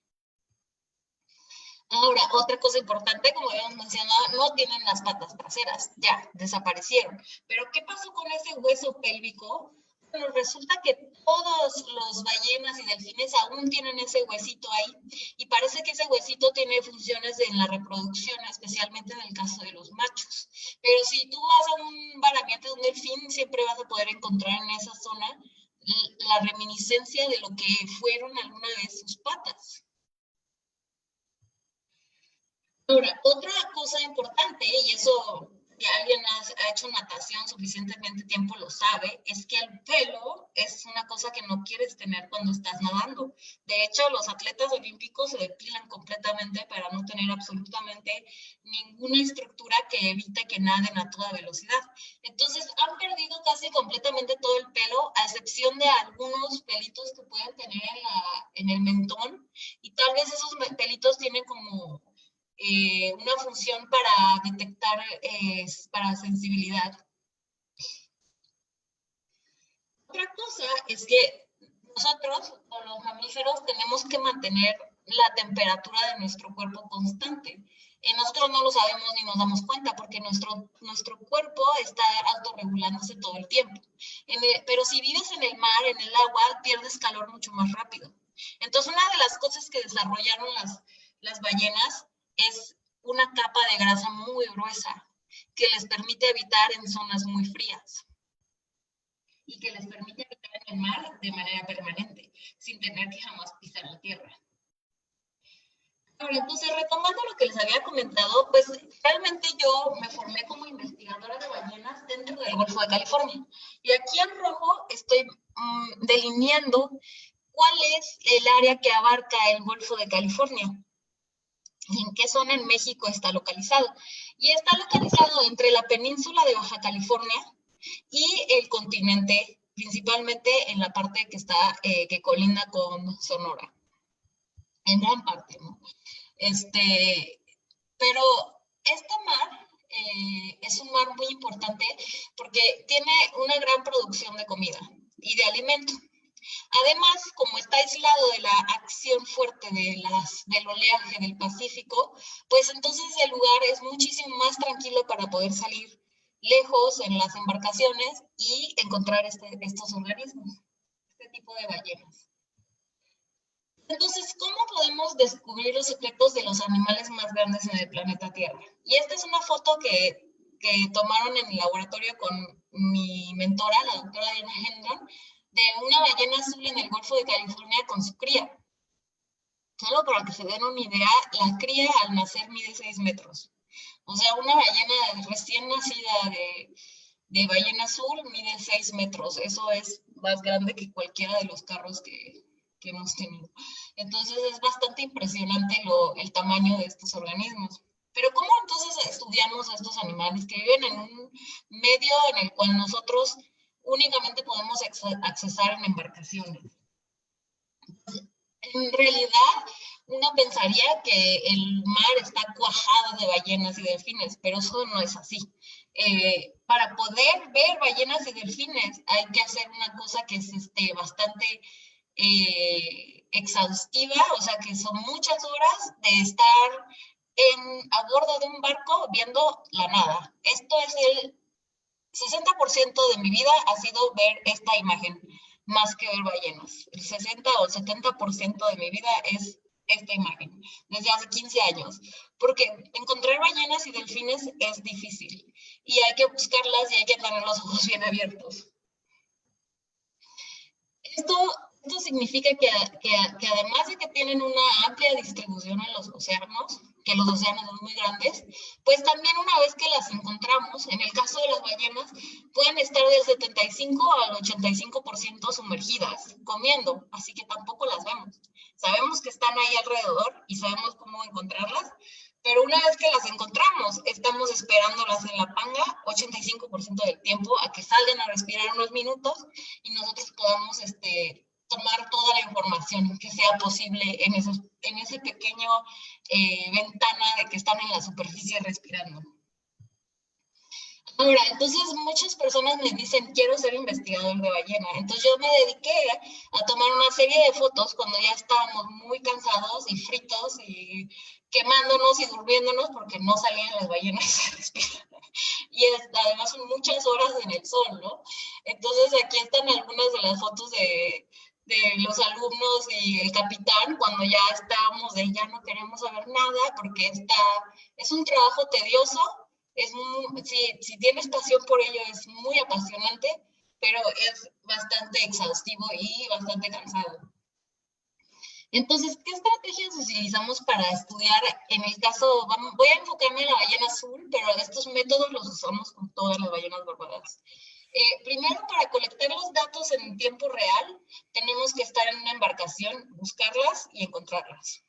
Ahora, otra cosa importante, como habíamos mencionado, no tienen las patas traseras, ya desaparecieron. Pero ¿qué pasó con ese hueso pélvico? Bueno, resulta que todos los ballenas y delfines aún tienen ese huesito ahí, y parece que ese huesito tiene funciones en la reproducción, especialmente en el caso de los machos. Pero si tú vas a un varamiento de un delfín, siempre vas a poder encontrar en esa zona la reminiscencia de lo que fueron alguna vez sus patas. Ahora, otra cosa importante, y eso si alguien ha hecho natación suficientemente tiempo lo sabe, es que el pelo es una cosa que no quieres tener cuando estás nadando. De hecho, los atletas olímpicos se depilan completamente para no tener absolutamente ninguna estructura que evite que naden a toda velocidad. Entonces, han perdido casi completamente todo el pelo, a excepción de algunos pelitos que pueden tener en el mentón, y tal vez esos pelitos tienen como una función para detectar, para sensibilidad. Otra cosa es que nosotros, o los mamíferos, tenemos que mantener la temperatura de nuestro cuerpo constante. Nosotros no lo sabemos ni nos damos cuenta porque nuestro cuerpo está autorregulándose todo el tiempo. Pero si vives en el mar, en el agua, pierdes calor mucho más rápido. Entonces, una de las cosas que desarrollaron las ballenas es una capa de grasa muy gruesa que les permite habitar en zonas muy frías y que les permite habitar en el mar de manera permanente, sin tener que jamás pisar la tierra. Ahora, entonces, retomando lo que les había comentado, pues realmente yo me formé como investigadora de ballenas dentro del Golfo de California. Y aquí en rojo estoy delineando cuál es el área que abarca el Golfo de California y en qué zona en México está localizado. Y está localizado entre la península de Baja California y el continente, principalmente en la parte que está, que colinda con Sonora, en gran parte, ¿no? Pero este mar es un mar muy importante porque tiene una gran producción de comida y de alimento. Además, como está aislado de la acción fuerte del oleaje del Pacífico, pues entonces el lugar es muchísimo más tranquilo para poder salir lejos en las embarcaciones y encontrar estos organismos, este tipo de ballenas. Entonces, ¿cómo podemos descubrir los secretos de los animales más grandes en el planeta Tierra? Y esta es una foto que tomaron en el laboratorio con mi mentora, la doctora Diana Hendron, de una ballena azul en el Golfo de California con su cría. Solo para que se den una idea, la cría al nacer mide 6 metros. O sea, una ballena recién nacida de ballena azul mide 6 metros. Eso es más grande que cualquiera de los carros que hemos tenido. Entonces es bastante impresionante el tamaño de estos organismos. Pero ¿cómo entonces estudiamos a estos animales que viven en un medio en el cual nosotros únicamente podemos accesar en embarcaciones? En realidad, uno pensaría que el mar está cuajado de ballenas y delfines, pero eso no es así. Para poder ver ballenas y delfines hay que hacer una cosa que es bastante exhaustiva, o sea que son muchas horas de estar a bordo de un barco viendo la nada. Esto es el 60% de mi vida ha sido ver esta imagen, más que ver ballenas. El 60 o 70% de mi vida es esta imagen, desde hace 15 años. Porque encontrar ballenas y delfines es difícil. Y hay que buscarlas y hay que tener los ojos bien abiertos. Esto significa que además de que tienen una amplia distribución en los océanos, que los océanos son muy grandes, pues también una vez que las encontramos, en el caso de las ballenas, pueden estar del 75 al 85% sumergidas, comiendo, así que tampoco las vemos. Sabemos que están ahí alrededor y sabemos cómo encontrarlas, pero una vez que las encontramos, estamos esperándolas en la panga 85% del tiempo a que salgan a respirar unos minutos y nosotros podamos tomar toda la información que sea posible en ese pequeño ventana de que están en la superficie respirando. Ahora, entonces muchas personas me dicen, quiero ser investigador de ballena. Entonces yo me dediqué a tomar una serie de fotos cuando ya estábamos muy cansados y fritos y quemándonos y durmiéndonos porque no salían las ballenas a respirar. Y además son muchas horas en el sol, ¿no? Entonces aquí están algunas de las fotos de los alumnos y el capitán cuando ya estábamos ya no queremos saber nada porque es un trabajo tedioso. Si tienes pasión por ello es muy apasionante, pero es bastante exhaustivo y bastante cansado. Entonces, ¿qué estrategias utilizamos para estudiar? En el caso, voy a enfocarme en la ballena azul, pero estos métodos los usamos con todas las ballenas barbadas. Primero, para colectar los datos en tiempo real, tenemos que estar en una embarcación, buscarlas y encontrarlas.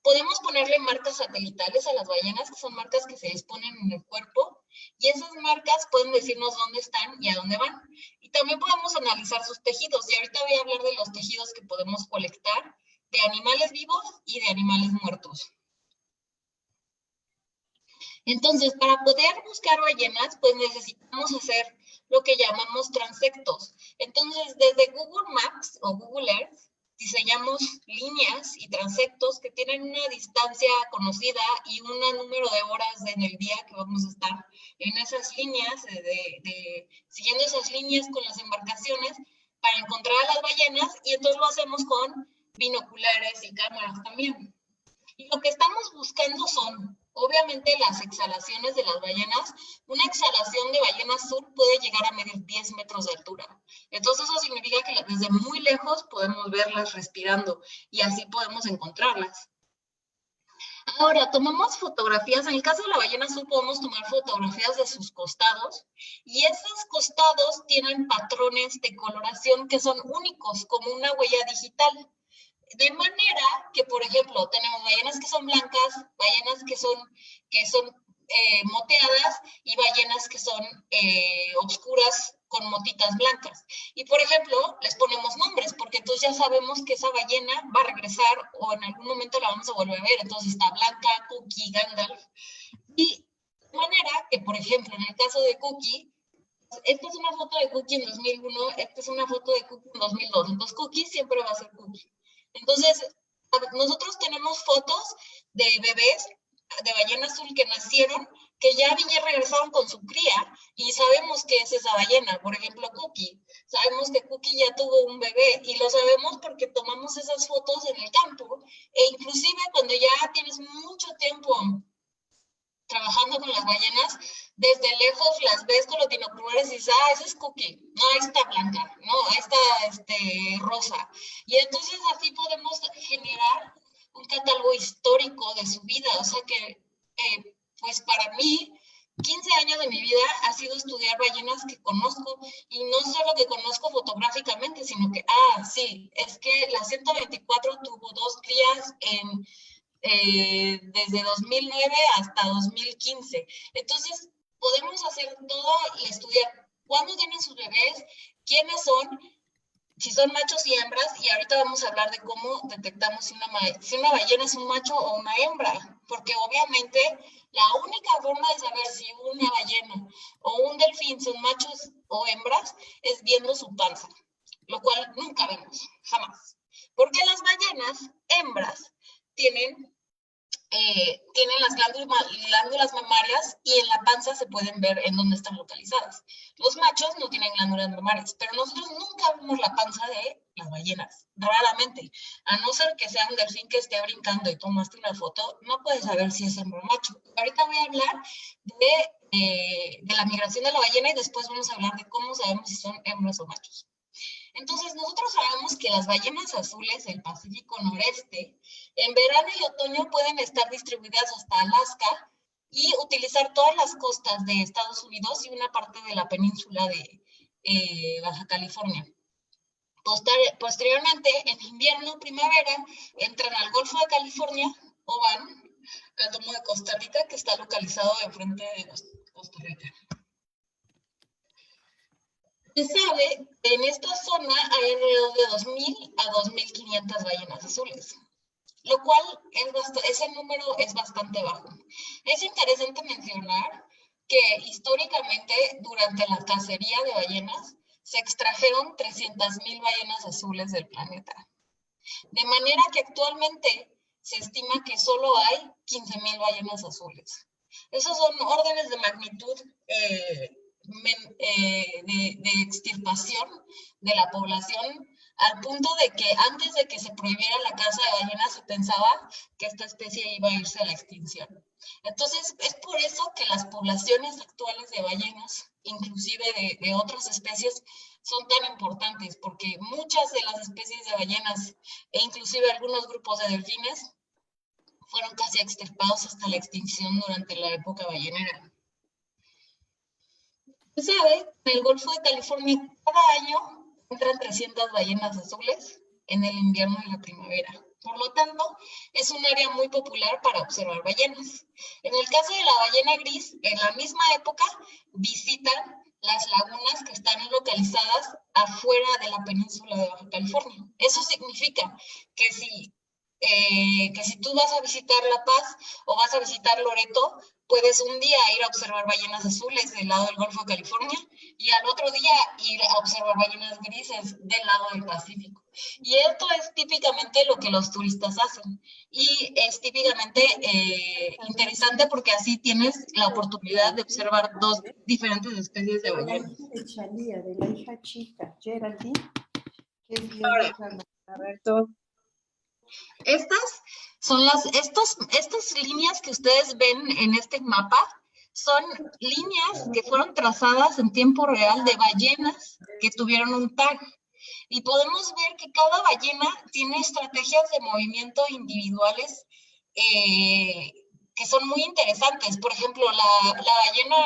Podemos ponerle marcas satelitales a las ballenas, que son marcas que se disponen en el cuerpo, y esas marcas pueden decirnos dónde están y a dónde van. Y también podemos analizar sus tejidos, y ahorita voy a hablar de los tejidos que podemos colectar de animales vivos y de animales muertos. Entonces, para poder buscar ballenas, pues necesitamos hacer lo que llamamos transectos. Entonces, desde Google Maps o Google Earth, diseñamos líneas y transectos que tienen una distancia conocida y un número de horas en el día que vamos a estar en esas líneas, siguiendo esas líneas con las embarcaciones para encontrar a las ballenas, y entonces lo hacemos con binoculares y cámaras también. Y lo que estamos buscando son, obviamente, las exhalaciones de las ballenas. Una exhalación de ballena azul puede llegar a medir 10 metros de altura. Entonces eso significa que desde muy lejos podemos verlas respirando y así podemos encontrarlas. Ahora, tomamos fotografías. En el caso de la ballena azul podemos tomar fotografías de sus costados, y esos costados tienen patrones de coloración que son únicos, como una huella digital. De manera que, por ejemplo, tenemos ballenas que son blancas, ballenas que son moteadas, y ballenas que son oscuras con motitas blancas. Y, por ejemplo, les ponemos nombres, porque entonces ya sabemos que esa ballena va a regresar o en algún momento la vamos a volver a ver. Entonces está Blanca, Cookie, Gandalf. Y de manera que, por ejemplo, en el caso de Cookie, esta es una foto de Cookie en 2001, esta es una foto de Cookie en 2002. Entonces Cookie siempre va a ser Cookie. Entonces, nosotros tenemos fotos de bebés de ballena azul que nacieron, que ya regresaron con su cría, y sabemos que es esa ballena. Por ejemplo, Cookie. Sabemos que Cookie ya tuvo un bebé, y lo sabemos porque tomamos esas fotos en el campo, e inclusive cuando ya tienes mucho tiempo trabajando con las ballenas, desde lejos las ves con los binoculares y dices, ah, esa es Cookie, no, ahí está Blanca, no, ahí está Rosa. Y entonces así podemos generar un catálogo histórico de su vida. O sea que, pues para mí, 15 años de mi vida ha sido estudiar ballenas que conozco, y no solo que conozco fotográficamente, sino que, sí, es que la 124 tuvo 2 crías desde 2009 hasta 2015. Entonces, podemos hacer todo y estudiar cuándo tienen sus bebés, quiénes son, si son machos y hembras, y ahorita vamos a hablar de cómo detectamos si una ballena es un macho o una hembra, porque obviamente la única forma de saber si una ballena o un delfín son machos o hembras es viendo su panza, lo cual nunca vemos, jamás. Porque las ballenas hembras tienen las glándulas mamarias, y en la panza se pueden ver en dónde están localizadas. Los machos no tienen glándulas mamarias, pero nosotros nunca vemos la panza de las ballenas, raramente. A no ser que sea un delfín que esté brincando y tomaste una foto, no puedes saber si es hembra o macho. Ahorita voy a hablar de la migración de la ballena, y después vamos a hablar de cómo sabemos si son hembras o machos. Entonces, nosotros sabemos que las ballenas azules del Pacífico Noreste, en verano y otoño pueden estar distribuidas hasta Alaska y utilizar todas las costas de Estados Unidos y una parte de la península de Baja California. Posteriormente, en invierno, primavera, entran al Golfo de California o van al Domo de Costa Rica, que está localizado enfrente de Costa Rica. Se sabe que en esta zona hay alrededor de 2.000 a 2.500 ballenas azules, lo cual ese número es bastante bajo. Es interesante mencionar que históricamente, durante la cacería de ballenas, se extrajeron 300.000 ballenas azules del planeta. De manera que actualmente se estima que solo hay 15.000 ballenas azules. Esos son órdenes de magnitud de extirpación de la población, al punto de que antes de que se prohibiera la caza de ballenas se pensaba que esta especie iba a irse a la extinción. Entonces, es por eso que las poblaciones actuales de ballenas, inclusive de otras especies, son tan importantes, porque muchas de las especies de ballenas e inclusive algunos grupos de delfines fueron casi extirpados hasta la extinción durante la época ballenera. Se sabe que en el Golfo de California cada año entran 300 ballenas azules en el invierno y la primavera. Por lo tanto, es un área muy popular para observar ballenas. En el caso de la ballena gris, en la misma época visitan las lagunas que están localizadas afuera de la península de Baja California. Eso significa que si tú vas a visitar La Paz o vas a visitar Loreto, puedes un día ir a observar ballenas azules del lado del Golfo de California y al otro día ir a observar ballenas grises del lado del Pacífico. Y esto es típicamente lo que los turistas hacen. Y es típicamente interesante porque así tienes la oportunidad de observar dos diferentes especies de ballenas. De Chalía, de la hija chica, Geraldine, que es A ver, todo. Estas son estas líneas que ustedes ven en este mapa son líneas que fueron trazadas en tiempo real de ballenas que tuvieron un tag. Y podemos ver que cada ballena tiene estrategias de movimiento individuales que son muy interesantes. Por ejemplo, la ballena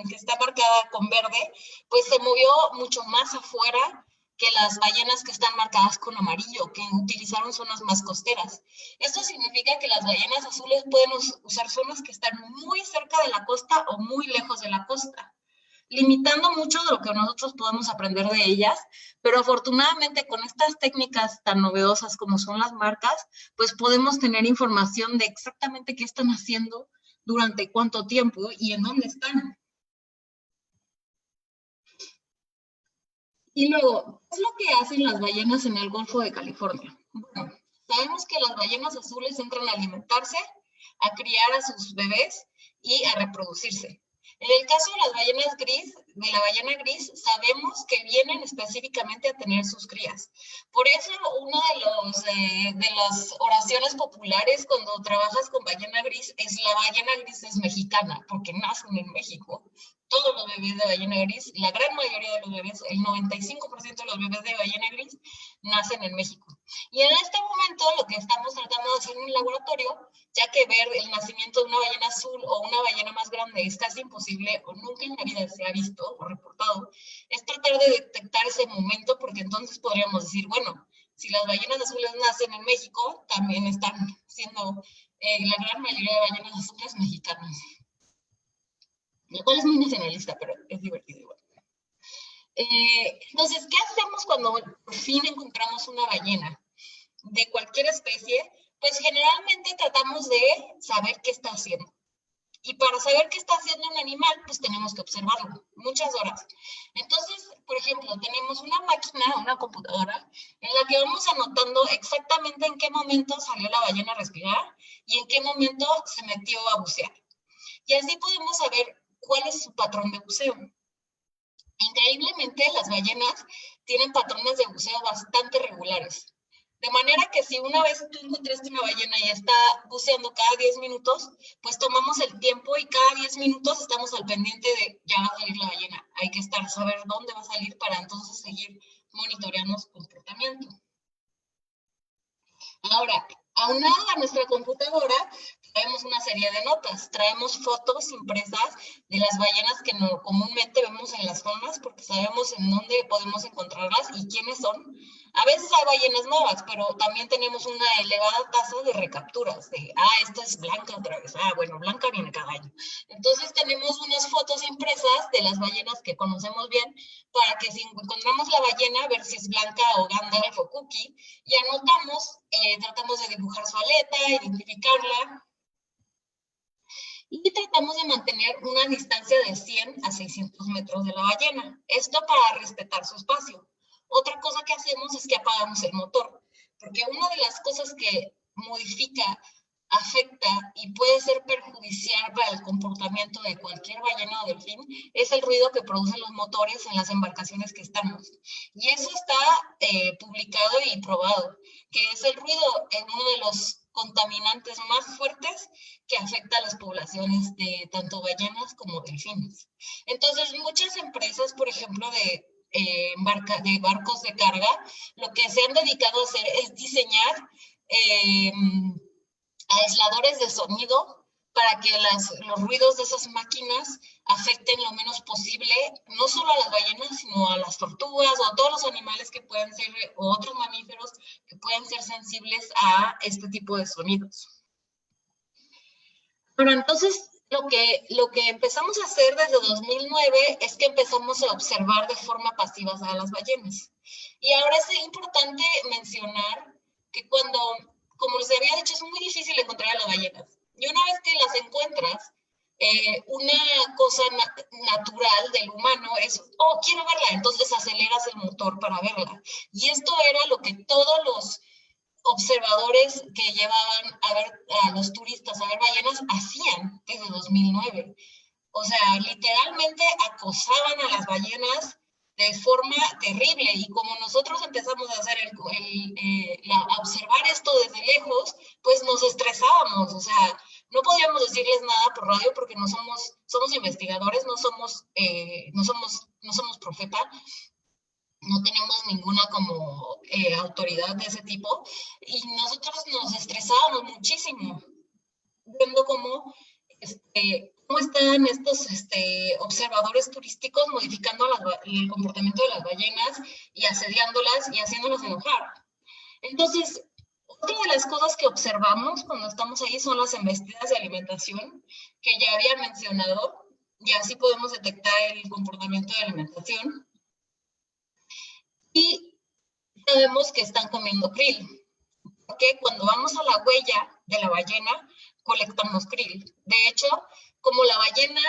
que está marcada con verde, pues se movió mucho más afuera que las ballenas que están marcadas con amarillo, que utilizaron zonas más costeras. Esto significa que las ballenas azules pueden usar zonas que están muy cerca de la costa o muy lejos de la costa, limitando mucho de lo que nosotros podemos aprender de ellas, pero afortunadamente con estas técnicas tan novedosas como son las marcas, pues podemos tener información de exactamente qué están haciendo, durante cuánto tiempo y en dónde están. Y luego, ¿qué es lo que hacen las ballenas en el Golfo de California? Bueno, sabemos que las ballenas azules entran a alimentarse, a criar a sus bebés y a reproducirse. En el caso de las ballenas gris, de la ballena gris, sabemos que vienen específicamente a tener sus crías. Por eso, una de las oraciones populares cuando trabajas con ballena gris es: la ballena gris es mexicana, porque nacen en México. Todos los bebés de ballena gris, la gran mayoría de los bebés, el 95% de los bebés de ballena gris, nacen en México. Y en este momento lo que estamos tratando de hacer en el laboratorio, ya que ver el nacimiento de una ballena azul o una ballena más grande es casi imposible o nunca en la vida se ha visto o reportado, es tratar de detectar ese momento, porque entonces podríamos decir, bueno, si las ballenas azules nacen en México, también están siendo la gran mayoría de ballenas azules mexicanas. Lo cual es muy nacionalista, pero es divertido igual. Entonces, ¿qué hacemos cuando por fin encontramos una ballena de cualquier especie? Pues generalmente tratamos de saber qué está haciendo. Y para saber qué está haciendo un animal, pues tenemos que observarlo muchas horas. Entonces, por ejemplo, tenemos una máquina, una computadora, en la que vamos anotando exactamente en qué momento salió la ballena a respirar y en qué momento se metió a bucear. Y así podemos saber cuál es su patrón de buceo. Increíblemente, las ballenas tienen patrones de buceo bastante regulares. De manera que si una vez tú encontraste una ballena y está buceando cada 10 minutos, pues tomamos el tiempo y cada 10 minutos estamos al pendiente de ya va a salir la ballena. Hay que saber dónde va a salir para entonces seguir monitoreando su comportamiento. Ahora, aunado a nuestra computadora, traemos una serie de notas. Traemos fotos impresas de las ballenas que comúnmente vemos en las zonas, porque sabemos en dónde podemos encontrarlas y quiénes son. A veces hay ballenas nuevas, pero también tenemos una elevada tasa de recapturas. Esta es Blanca otra vez. Bueno, Blanca viene cada año. Entonces tenemos unas fotos impresas de las ballenas que conocemos bien, para que si encontramos la ballena, ver si es Blanca o Gandalf o Cookie, y anotamos, tratamos de dibujar su aleta, identificarla, y tratamos de mantener una distancia de 100 a 600 metros de la ballena. Esto para respetar su espacio. Otra cosa que hacemos es que apagamos el motor, porque una de las cosas que modifica, afecta y puede ser perjudicial para el comportamiento de cualquier ballena o delfín es el ruido que producen los motores en las embarcaciones que estamos. Y eso está publicado y probado, que es el ruido en uno de los contaminantes más fuertes que afecta a las poblaciones de tanto ballenas como delfines. Entonces, muchas empresas, por ejemplo, de de barcos de carga, lo que se han dedicado a hacer es diseñar aisladores de sonido para que los ruidos de esas máquinas afecten lo menos posible, no solo a las ballenas, sino a las tortugas o a todos los animales que pueden ser, o otros mamíferos que pueden ser sensibles a este tipo de sonidos. Bueno, entonces, lo que empezamos a hacer desde 2009 es que empezamos a observar de forma pasiva a las ballenas. Y ahora es importante mencionar que como les había dicho, es muy difícil encontrar a las ballenas. Y una vez que las encuentras, una cosa natural del humano es, oh, quiero verla, entonces aceleras el motor para verla. Y esto era lo que todos los observadores que llevaban a ver a los turistas a ver ballenas hacían desde 2009. O sea, literalmente acosaban a las ballenas de forma terrible, y como nosotros empezamos a hacer a observar esto desde lejos, pues nos estresábamos. O sea, no podíamos decirles nada por radio porque no somos investigadores, no somos profeta, no tenemos ninguna como autoridad de ese tipo, y nosotros nos estresábamos muchísimo viendo cómo están estos observadores turísticos modificando el comportamiento de las ballenas y asediándolas y haciéndolas enojar. Entonces, otra de las cosas que observamos cuando estamos ahí son las embestidas de alimentación, que ya había mencionado, y así podemos detectar el comportamiento de alimentación. Y sabemos que están comiendo krill, porque cuando vamos a la huella de la ballena, colectamos krill. De hecho, como la ballena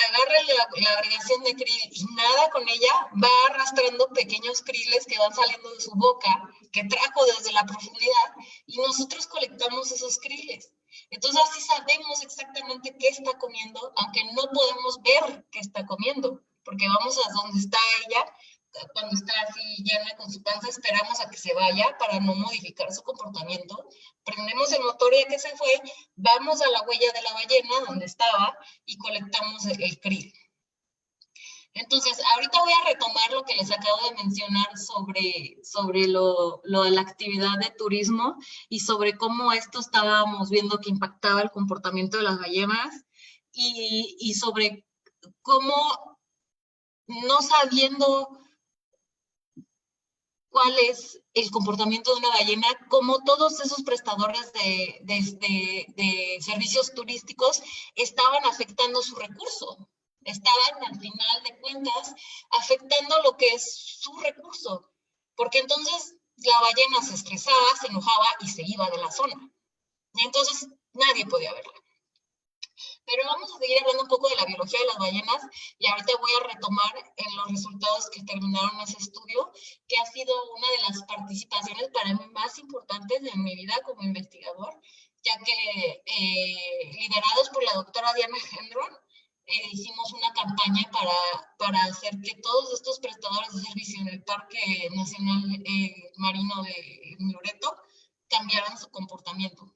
agarra la agregación de krill y nada con ella, va arrastrando pequeños krilles que van saliendo de su boca, que trajo desde la profundidad, y nosotros colectamos esos krilles. Entonces así sabemos exactamente qué está comiendo, aunque no podemos ver qué está comiendo, porque vamos a donde está ella. Cuando está así llena con su panza, esperamos a que se vaya para no modificar su comportamiento. Prendemos el motor y ya que se fue, vamos a la huella de la ballena donde estaba y colectamos el krill. Entonces, ahorita voy a retomar lo que les acabo de mencionar sobre lo de la actividad de turismo y sobre cómo esto estábamos viendo que impactaba el comportamiento de las ballenas, y sobre cómo, no sabiendo cuál es el comportamiento de una ballena, como todos esos prestadores de servicios turísticos estaban afectando su recurso. Estaban, al final de cuentas, afectando lo que es su recurso. Porque entonces la ballena se estresaba, se enojaba y se iba de la zona. Y entonces nadie podía verla. Pero vamos a seguir hablando un poco de la biología de las ballenas, y ahorita voy a retomar en los resultados que terminaron ese estudio, que ha sido una de las participaciones para mí más importantes de mi vida como investigador, ya que liderados por la doctora Diana Gendron, hicimos una campaña para hacer que todos estos prestadores de servicio en el Parque Nacional Marino de Loreto cambiaran su comportamiento.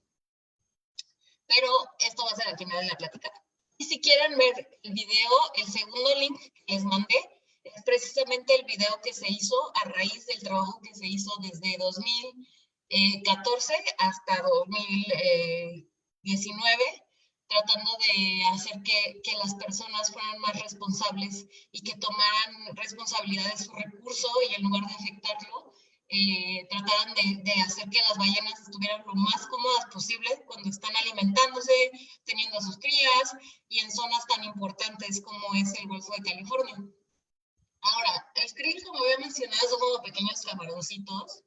Pero esto va a ser al final de la plática. Y si quieren ver el video, el segundo link que les mandé es precisamente el video que se hizo a raíz del trabajo que se hizo desde 2014 hasta 2019, tratando de hacer que las personas fueran más responsables y que tomaran responsabilidad de su recurso, y en lugar de afectarlo, trataran de hacer que las ballenas estuvieran lo más cómodas posible cuando están alimentándose, teniendo a sus crías, y en zonas tan importantes como es el Golfo de California. Ahora, el krill, como había mencionado, son como pequeños camaroncitos.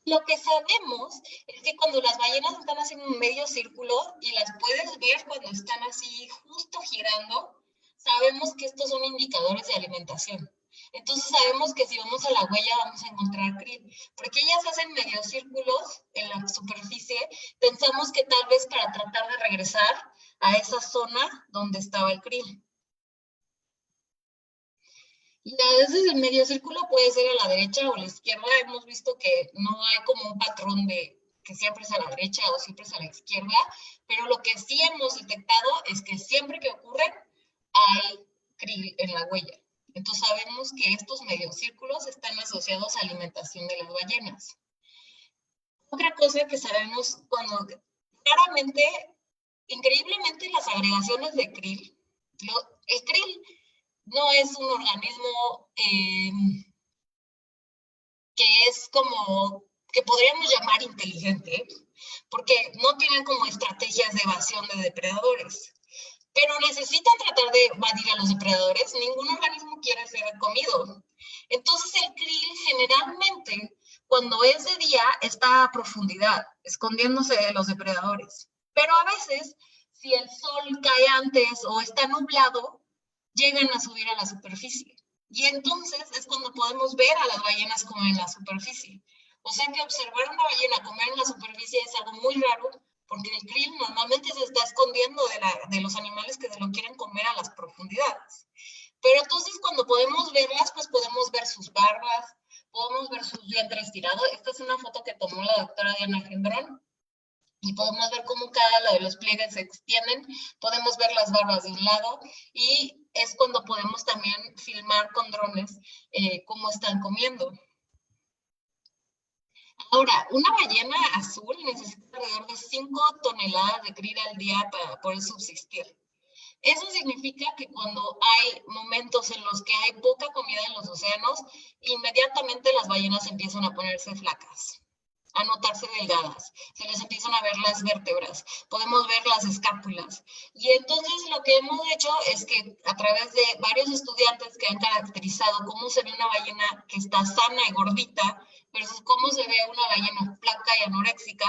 Lo que sabemos es que cuando las ballenas están haciendo un medio círculo y las puedes ver cuando están así justo girando, sabemos que estos son indicadores de alimentación. Entonces sabemos que si vamos a la huella vamos a encontrar krill, porque ellas hacen medios círculos en la superficie. Pensamos que tal vez para tratar de regresar a esa zona donde estaba el krill. Y a veces el medio círculo puede ser a la derecha o a la izquierda. Hemos visto que no hay como un patrón de que siempre es a la derecha o siempre es a la izquierda, pero lo que sí hemos detectado es que siempre que ocurre hay krill en la huella. Entonces sabemos que estos mediocírculos están asociados a alimentación de las ballenas. Otra cosa que sabemos cuando claramente, increíblemente, las agregaciones de krill, el krill no es un organismo que es como, que podríamos llamar inteligente, porque no tienen como estrategias de evasión de depredadores. Pero necesitan tratar de evadir a los depredadores. Ningún organismo quiere ser comido. Entonces el krill generalmente, cuando es de día, está a profundidad, escondiéndose de los depredadores. Pero a veces, si el sol cae antes o está nublado, llegan a subir a la superficie. Y entonces es cuando podemos ver a las ballenas comer en la superficie. O sea que observar a una ballena comer en la superficie es algo muy raro, porque el krill normalmente se está escondiendo de los animales que se lo quieren comer a las profundidades. Pero entonces cuando podemos verlas, pues podemos ver sus barbas, podemos ver sus vientres tirados. Esta es una foto que tomó la doctora Diana Gendrón. Y podemos ver cómo cada lado de los pliegues se extienden. Podemos ver las barbas de un lado. Y es cuando podemos también filmar con drones cómo están comiendo. Ahora, una ballena azul necesita alrededor de 5 toneladas de krill al día para poder subsistir. Eso significa que cuando hay momentos en los que hay poca comida en los océanos, inmediatamente las ballenas empiezan a ponerse flacas, a notarse delgadas, se les empiezan a ver las vértebras, podemos ver las escápulas. Y entonces lo que hemos hecho es que a través de varios estudiantes que han caracterizado cómo se ve una ballena que está sana y gordita versus cómo se ve una ballena flaca y anoréxica,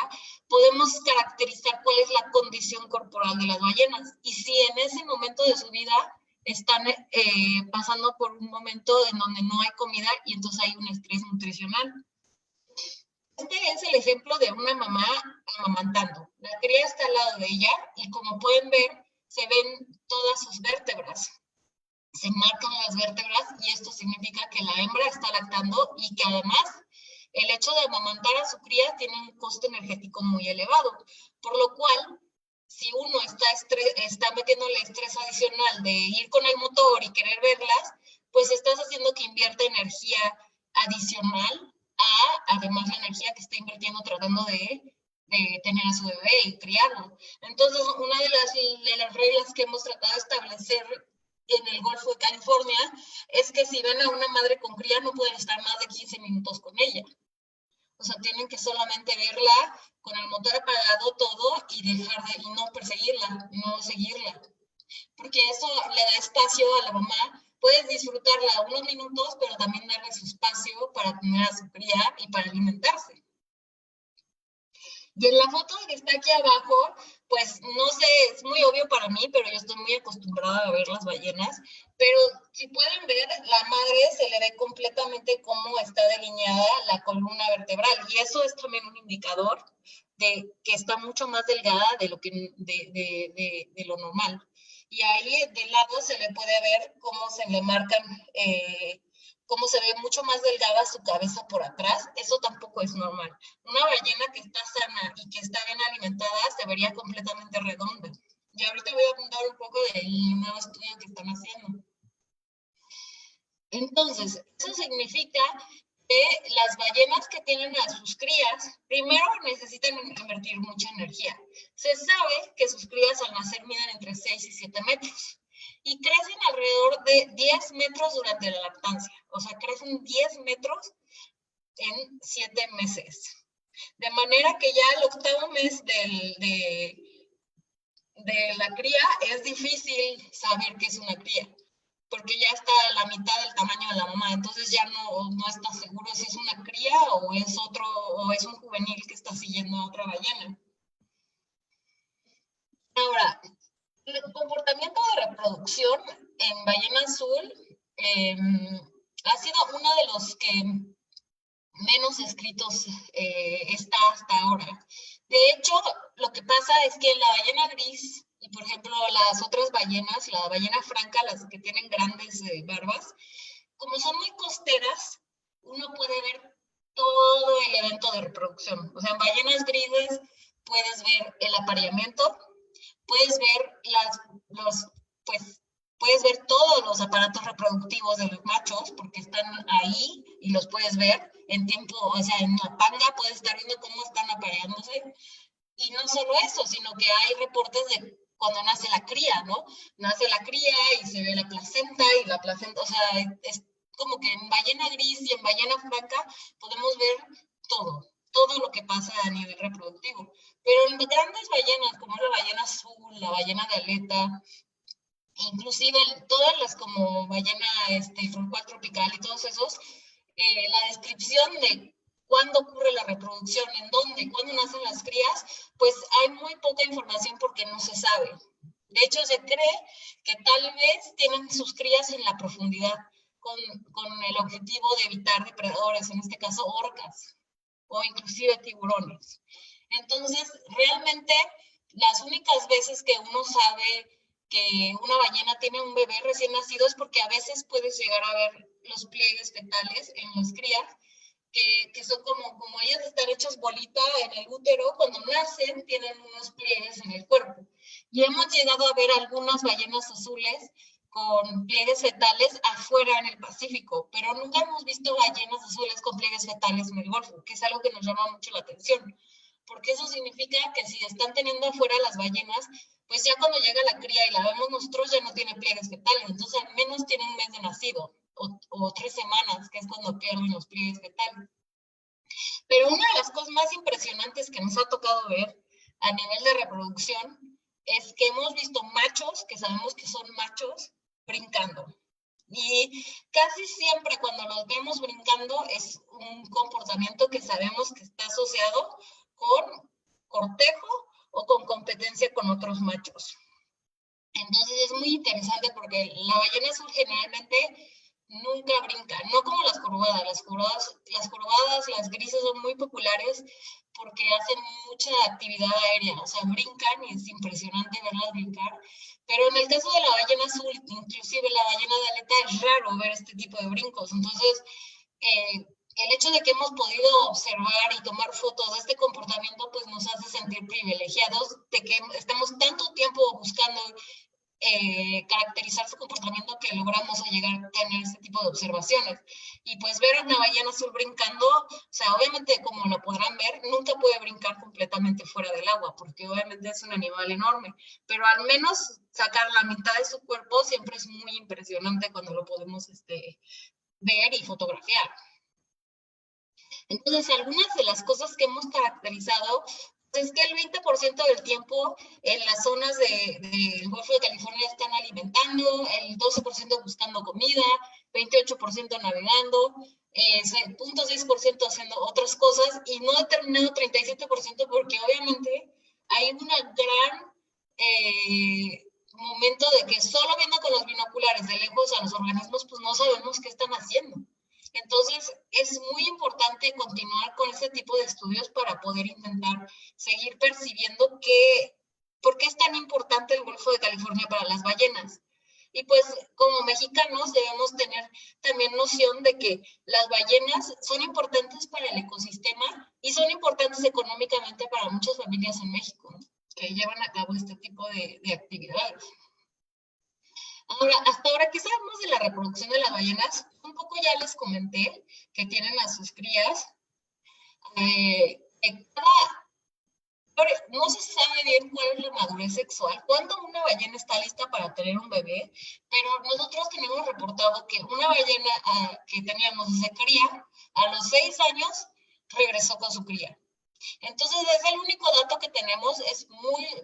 podemos caracterizar cuál es la condición corporal de las ballenas. Y si en ese momento de su vida están pasando por un momento en donde no hay comida y entonces hay un estrés nutricional. Este es el ejemplo de una mamá amamantando. La cría está al lado de ella y como pueden ver, se ven todas sus vértebras. Se marcan las vértebras y esto significa que la hembra está lactando y que además el hecho de amamantar a su cría tiene un costo energético muy elevado. Por lo cual, si uno está metiéndole estrés adicional de ir con el motor y querer verlas, pues estás haciendo que invierta energía adicional además la energía que está invirtiendo tratando de tener a su bebé y criarlo. Entonces, una de las reglas que hemos tratado de establecer en el Golfo de California es que si ven a una madre con cría no pueden estar más de 15 minutos con ella. O sea, tienen que solamente verla con el motor apagado todo y no perseguirla, no seguirla. Porque eso le da espacio a la mamá. Puedes disfrutarla unos minutos, pero también darle su espacio para tener a su cría y para alimentarse. Y en la foto que está aquí abajo, pues no sé, es muy obvio para mí, pero yo estoy muy acostumbrada a ver las ballenas. Pero si pueden ver, la madre se le ve completamente cómo está delineada la columna vertebral. Y eso es también un indicador de que está mucho más delgada de lo normal. Y ahí del lado se le puede ver cómo se le marcan, cómo se ve mucho más delgada su cabeza por atrás. Eso tampoco es normal. Una ballena que está sana y que está bien alimentada se vería completamente redonda. Y ahorita voy a apuntar un poco del nuevo estudio que están haciendo. Entonces, eso significa que las ballenas que tienen a sus crías, primero necesitan invertir mucha energía. Se sabe que sus crías al nacer miden entre 6 y 7 metros y crecen alrededor de 10 metros durante la lactancia. O sea, crecen 10 metros en 7 meses. De manera que ya el 8º mes de la cría es difícil saber que es una cría, porque ya está a la mitad del tamaño de la mamá, entonces ya no está seguro si es una cría o es un juvenil que está siguiendo a otra ballena. Ahora, el comportamiento de reproducción en ballena azul ha sido uno de los que menos escritos está hasta ahora. De hecho, lo que pasa es que la ballena gris y, por ejemplo, las otras ballenas, la ballena franca, las que tienen grandes barbas, como son muy costeras, uno puede ver todo el evento de reproducción. O sea, en ballenas grises puedes ver el apareamiento, puedes ver puedes ver todos los aparatos reproductivos de los machos porque están ahí y los puedes ver en tiempo, o sea, en la panga puedes estar viendo cómo están apareándose. Y no solo eso, sino que hay reportes de cuando nace la cría, ¿no? Nace la cría y se ve la placenta, o sea, es como que en ballena gris y en ballena franca podemos ver todo lo que pasa a nivel reproductivo. Pero en grandes ballenas, como es la ballena azul, la ballena de aleta, inclusive todas las como ballena frontal tropical y todos esos, la descripción de cuándo ocurre la reproducción, en dónde, cuándo nacen las crías, pues hay muy poca información porque no se sabe. De hecho, se cree que tal vez tienen sus crías en la profundidad con el objetivo de evitar depredadores, en este caso orcas o inclusive tiburones. Entonces, realmente, las únicas veces que uno sabe que una ballena tiene un bebé recién nacido es porque a veces puedes llegar a ver los pliegues fetales en las crías, que son como ellas están hechas bolita en el útero, cuando nacen tienen unos pliegues en el cuerpo. Y hemos llegado a ver algunas ballenas azules con pliegues fetales afuera en el Pacífico, pero nunca hemos visto ballenas azules con pliegues fetales en el Golfo, que es algo que nos llama mucho la atención, porque eso significa que si están teniendo afuera las ballenas, pues ya cuando llega la cría y la vemos nosotros ya no tiene pliegues fetales, entonces al menos tiene un mes de nacido, o 3 semanas, que es cuando pierden los pliegues fetales. Pero una de las cosas más impresionantes que nos ha tocado ver a nivel de reproducción es que hemos visto machos, que sabemos que son machos, brincando. Y casi siempre cuando los vemos brincando es un comportamiento que sabemos que está asociado con cortejo o con competencia con otros machos. Entonces es muy interesante porque la ballena azul generalmente nunca brinca, no como las curvadas. Las curvadas, las grises son muy populares porque hacen mucha actividad aérea, o sea, brincan y es impresionante verlas brincar. Pero en el caso de la ballena azul, inclusive la ballena de aleta, es raro ver este tipo de brincos. Entonces, el hecho de que hemos podido observar y tomar fotos de este comportamiento, pues nos hace sentir privilegiados de que estemos tanto tiempo buscando caracterizar su comportamiento que logramos llegar a tener este tipo de observaciones. Y pues ver a una ballena azul brincando, o sea, obviamente como lo podrán ver, nunca puede brincar completamente fuera del agua, porque obviamente es un animal enorme, pero al menos sacar la mitad de su cuerpo siempre es muy impresionante cuando lo podemos ver y fotografiar. Entonces, algunas de las cosas que hemos caracterizado es que el 20% del tiempo en las zonas del Golfo de California están alimentando, el 12% buscando comida, 28% navegando, 0.6% haciendo otras cosas y no determinado 37% porque obviamente hay un gran momento de que solo viendo con los binoculares de lejos a los organismos pues no sabemos qué están haciendo. Entonces, es muy importante continuar con ese tipo de estudios para poder intentar seguir percibiendo por qué es tan importante el Golfo de California para las ballenas. Y pues, como mexicanos, debemos tener también noción de que las ballenas son importantes para el ecosistema y son importantes económicamente para muchas familias en México, ¿no?, que llevan a cabo este tipo de actividades. Ahora, hasta ahora, ¿qué sabemos de la reproducción de las ballenas? Un poco ya les comenté que tienen a sus crías. No se sabe bien cuál es la madurez sexual, cuándo una ballena está lista para tener un bebé, pero nosotros tenemos reportado que una ballena que teníamos desde cría, a los 6 años, regresó con su cría. Entonces es el único dato que tenemos, es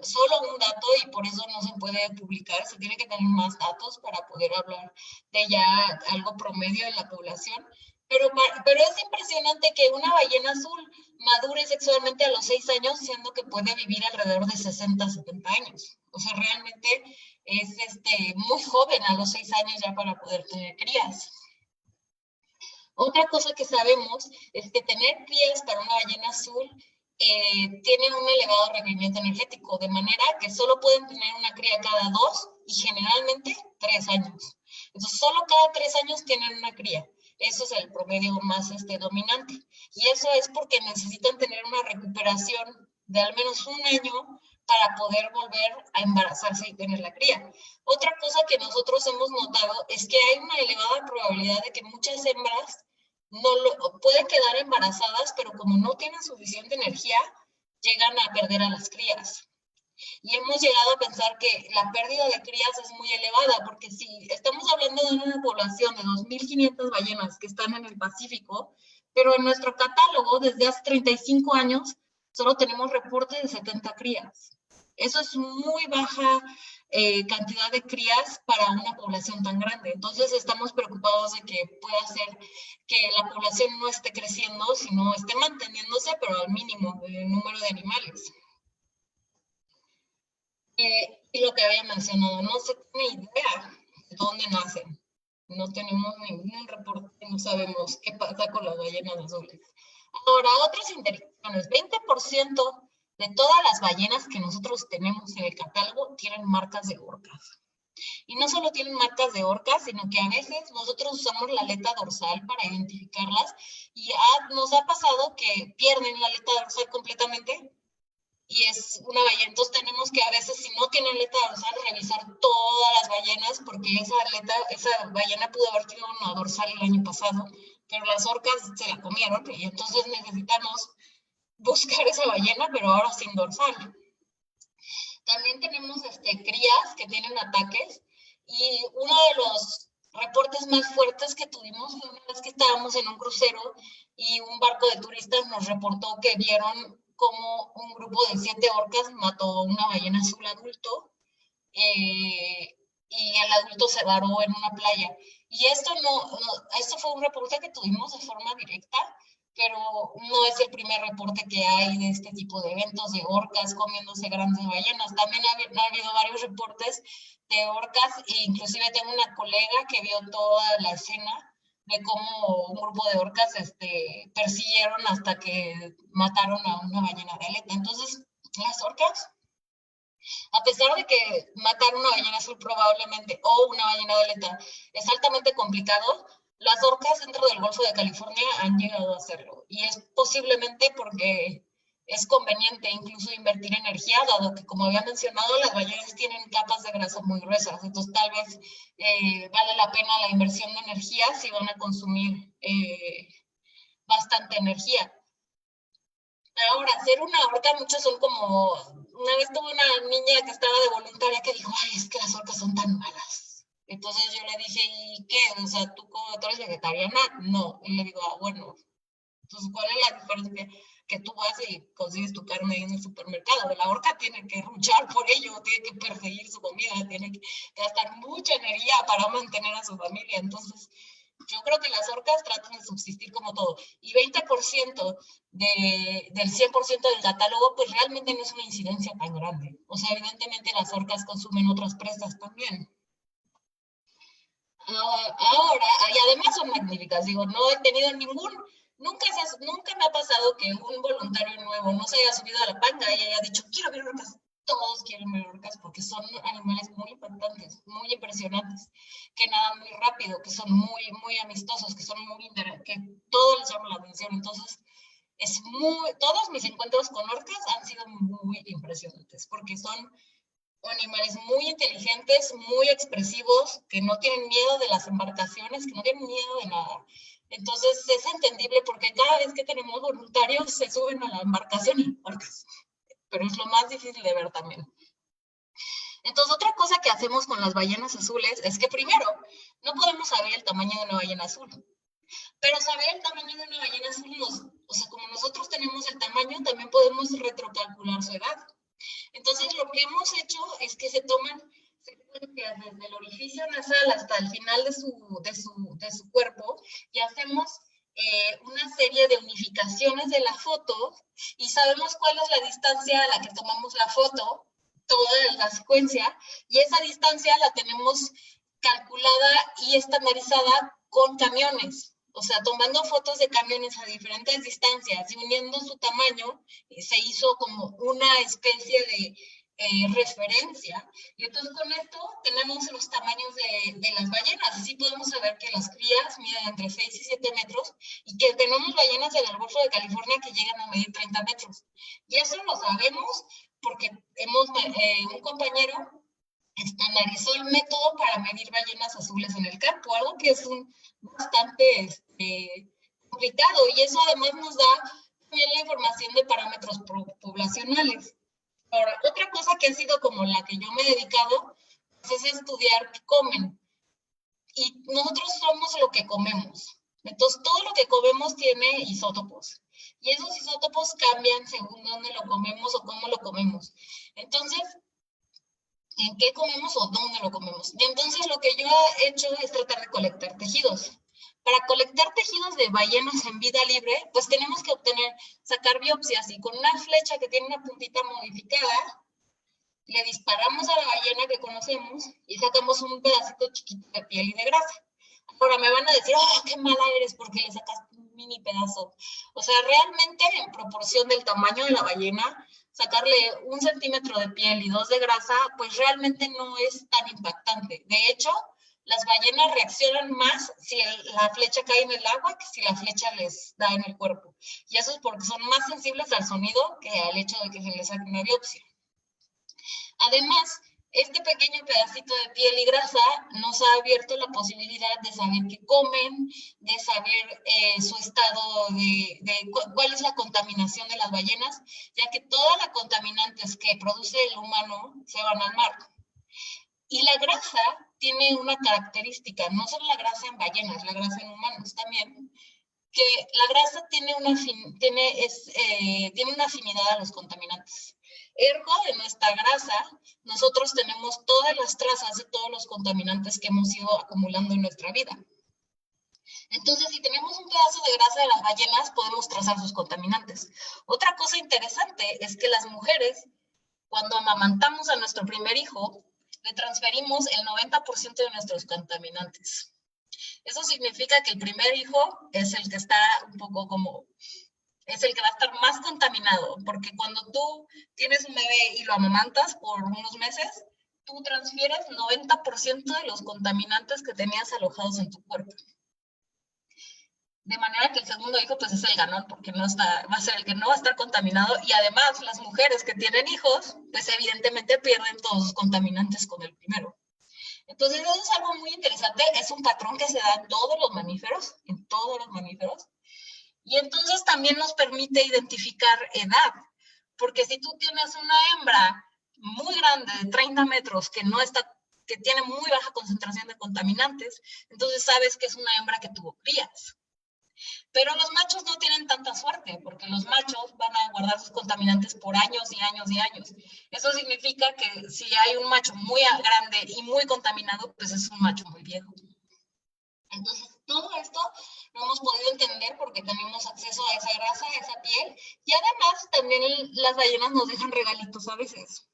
solo un dato y por eso no se puede publicar, se tiene que tener más datos para poder hablar de ya algo promedio en la población. Pero es impresionante que una ballena azul madure sexualmente a los 6 años, siendo que puede vivir alrededor de 60, 70 años. O sea, realmente es muy joven a los 6 años ya para poder tener crías. Otra cosa que sabemos es que tener crías para una ballena azul tiene un elevado requerimiento energético, de manera que solo pueden tener una cría cada 2 y generalmente 3 años. Entonces, solo cada 3 años tienen una cría. Eso es el promedio más dominante. Y eso es porque necesitan tener una recuperación de al menos un año para poder volver a embarazarse y tener la cría. Otra cosa que nosotros hemos notado es que hay una elevada probabilidad de que muchas hembras pueden quedar embarazadas, pero como no tienen suficiente energía, llegan a perder a las crías. Y hemos llegado a pensar que la pérdida de crías es muy elevada, porque si estamos hablando de una población de 2.500 ballenas que están en el Pacífico, pero en nuestro catálogo desde hace 35 años solo tenemos reportes de 70 crías. Eso es muy baja cantidad de crías para una población tan grande. Entonces estamos preocupados de que pueda ser que la población no esté creciendo, sino esté manteniéndose, pero al mínimo el número de animales. Y lo que había mencionado, no se tiene idea de dónde nacen. No tenemos ningún reporte, no sabemos qué pasa con las ballenas azules. Ahora, otras interacciones. 20% de todas las ballenas que nosotros tenemos en el catálogo tienen marcas de orcas. Y no solo tienen marcas de orcas, sino que a veces nosotros usamos la aleta dorsal para identificarlas y nos ha pasado que pierden la aleta dorsal completamente y es una ballena. Entonces tenemos que a veces, si no tienen aleta dorsal, revisar todas las ballenas porque esa ballena pudo haber tenido una dorsal el año pasado, pero las orcas se la comieron y entonces necesitamos buscar esa ballena, pero ahora sin dorsal. También tenemos crías que tienen ataques y uno de los reportes más fuertes que tuvimos fue una vez que estábamos en un crucero y un barco de turistas nos reportó que vieron como un grupo de 7 orcas mató a una ballena azul adulto y el adulto se varó en una playa. Y esto fue un reporte que tuvimos de forma directa, pero no es el primer reporte que hay de este tipo de eventos de orcas comiéndose grandes ballenas. También ha habido varios reportes de orcas e inclusive tengo una colega que vio toda la escena de cómo un grupo de orcas persiguieron hasta que mataron a una ballena de aleta. Entonces, las orcas, a pesar de que matar una ballena azul probablemente o una ballena de aleta es altamente complicado, las orcas dentro del Golfo de California han llegado a hacerlo. Y es posiblemente porque es conveniente incluso invertir energía, dado que, como había mencionado, las ballenas tienen capas de grasa muy gruesas. Entonces, tal vez vale la pena la inversión de energía si van a consumir bastante energía. Ahora, hacer una orca, muchos son como... Una vez tuve una niña que estaba de voluntaria que dijo, ay, es que las orcas son tan malas. Entonces yo le dije, ¿y qué? O sea, ¿tú eres vegetariana? No. Y le digo, bueno, entonces, ¿cuál es la diferencia? Que tú vas y consigues tu carne en el supermercado. La orca tiene que luchar por ello, tiene que perseguir su comida, tiene que gastar mucha energía para mantener a su familia. Entonces, yo creo que las orcas tratan de subsistir como todo. Y 20% del 100% del catálogo, pues realmente no es una incidencia tan grande. O sea, evidentemente las orcas consumen otras presas también. Ahora, y además son magníficas. Digo, no he tenido nunca me ha pasado que un voluntario nuevo no se haya subido a la panga y haya dicho, quiero ver orcas. Todos quieren ver orcas porque son animales muy impactantes, muy impresionantes, que nadan muy rápido, que son muy, muy amistosos, que todo les llama la atención. Entonces, todos mis encuentros con orcas han sido muy impresionantes porque son animales muy inteligentes, muy expresivos, que no tienen miedo de las embarcaciones, que no tienen miedo de nada. Entonces es entendible porque cada vez que tenemos voluntarios se suben a la embarcación y orcas. Pero es lo más difícil de ver también. Entonces, otra cosa que hacemos con las ballenas azules es que primero, no podemos saber el tamaño de una ballena azul. Pero saber el tamaño de una ballena azul, o sea, como nosotros tenemos el tamaño, también podemos retrocalcular su edad. Entonces, lo que hemos hecho es que se toman secuencias desde el orificio nasal hasta el final de su cuerpo y hacemos una serie de unificaciones de la foto y sabemos cuál es la distancia a la que tomamos la foto, toda la secuencia, y esa distancia la tenemos calculada y estandarizada con camiones. O sea, tomando fotos de camiones a diferentes distancias y uniendo su tamaño, se hizo como una especie de referencia. Y entonces con esto tenemos los tamaños de las ballenas. Así podemos saber que las crías miden entre 6 y 7 metros y que tenemos ballenas en el Golfo de California que llegan a medir 30 metros. Y eso lo sabemos porque un compañero estandarizó el método para medir ballenas azules en el campo, algo que es bastante complicado, y eso además nos da también la información de parámetros poblacionales. Ahora, otra cosa que ha sido como la que yo me he dedicado, pues, es estudiar qué comen. Y nosotros somos lo que comemos. Entonces, todo lo que comemos tiene isótopos. Y esos isótopos cambian según dónde lo comemos o cómo lo comemos. Entonces, ¿en qué comemos o dónde lo comemos? Y entonces lo que yo he hecho es tratar de colectar tejidos. Para colectar tejidos de ballenas en vida libre, pues tenemos que sacar biopsias, y con una flecha que tiene una puntita modificada, le disparamos a la ballena que conocemos y sacamos un pedacito chiquito de piel y de grasa. Ahora me van a decir, oh, qué mala eres porque le sacaste un mini pedazo. O sea, realmente en proporción del tamaño de la ballena, sacarle 1 centímetro de piel y 2 de grasa, pues realmente no es tan impactante. De hecho, las ballenas reaccionan más si la flecha cae en el agua que si la flecha les da en el cuerpo. Y eso es porque son más sensibles al sonido que al hecho de que se les saque una biopsia. Además, este pequeño pedacito de piel y grasa nos ha abierto la posibilidad de saber qué comen, de saber su estado cuál es la contaminación de las ballenas, ya que todas las contaminantes que produce el humano se van al mar. Y la grasa tiene una característica, no solo la grasa en ballenas, la grasa en humanos también, que la grasa tiene una afinidad a los contaminantes. Ergo, de nuestra grasa, nosotros tenemos todas las trazas de todos los contaminantes que hemos ido acumulando en nuestra vida. Entonces, si tenemos un pedazo de grasa de las ballenas, podemos trazar sus contaminantes. Otra cosa interesante es que las mujeres, cuando amamantamos a nuestro primer hijo, le transferimos el 90% de nuestros contaminantes. Eso significa que el primer hijo es el que está un poco es el que va a estar más contaminado, porque cuando tú tienes un bebé y lo amamantas por unos meses, tú transfieres 90% de los contaminantes que tenías alojados en tu cuerpo. De manera que el segundo hijo pues es el ganón, porque va a ser el que no va a estar contaminado, y además las mujeres que tienen hijos, pues evidentemente pierden todos los contaminantes con el primero. Entonces eso es algo muy interesante, es un patrón que se da en todos los mamíferos, y entonces también nos permite identificar edad, porque si tú tienes una hembra muy grande de 30 metros que tiene muy baja concentración de contaminantes, entonces sabes que es una hembra que tuvo crías. Pero los machos no tienen tanta suerte, porque los machos van a guardar sus contaminantes por años y años y años. Eso significa que si hay un macho muy grande y muy contaminado, pues es un macho muy viejo. Entonces, todo esto lo hemos podido entender porque tenemos acceso a esa grasa, a esa piel, y además también las ballenas nos dejan regalitos a veces.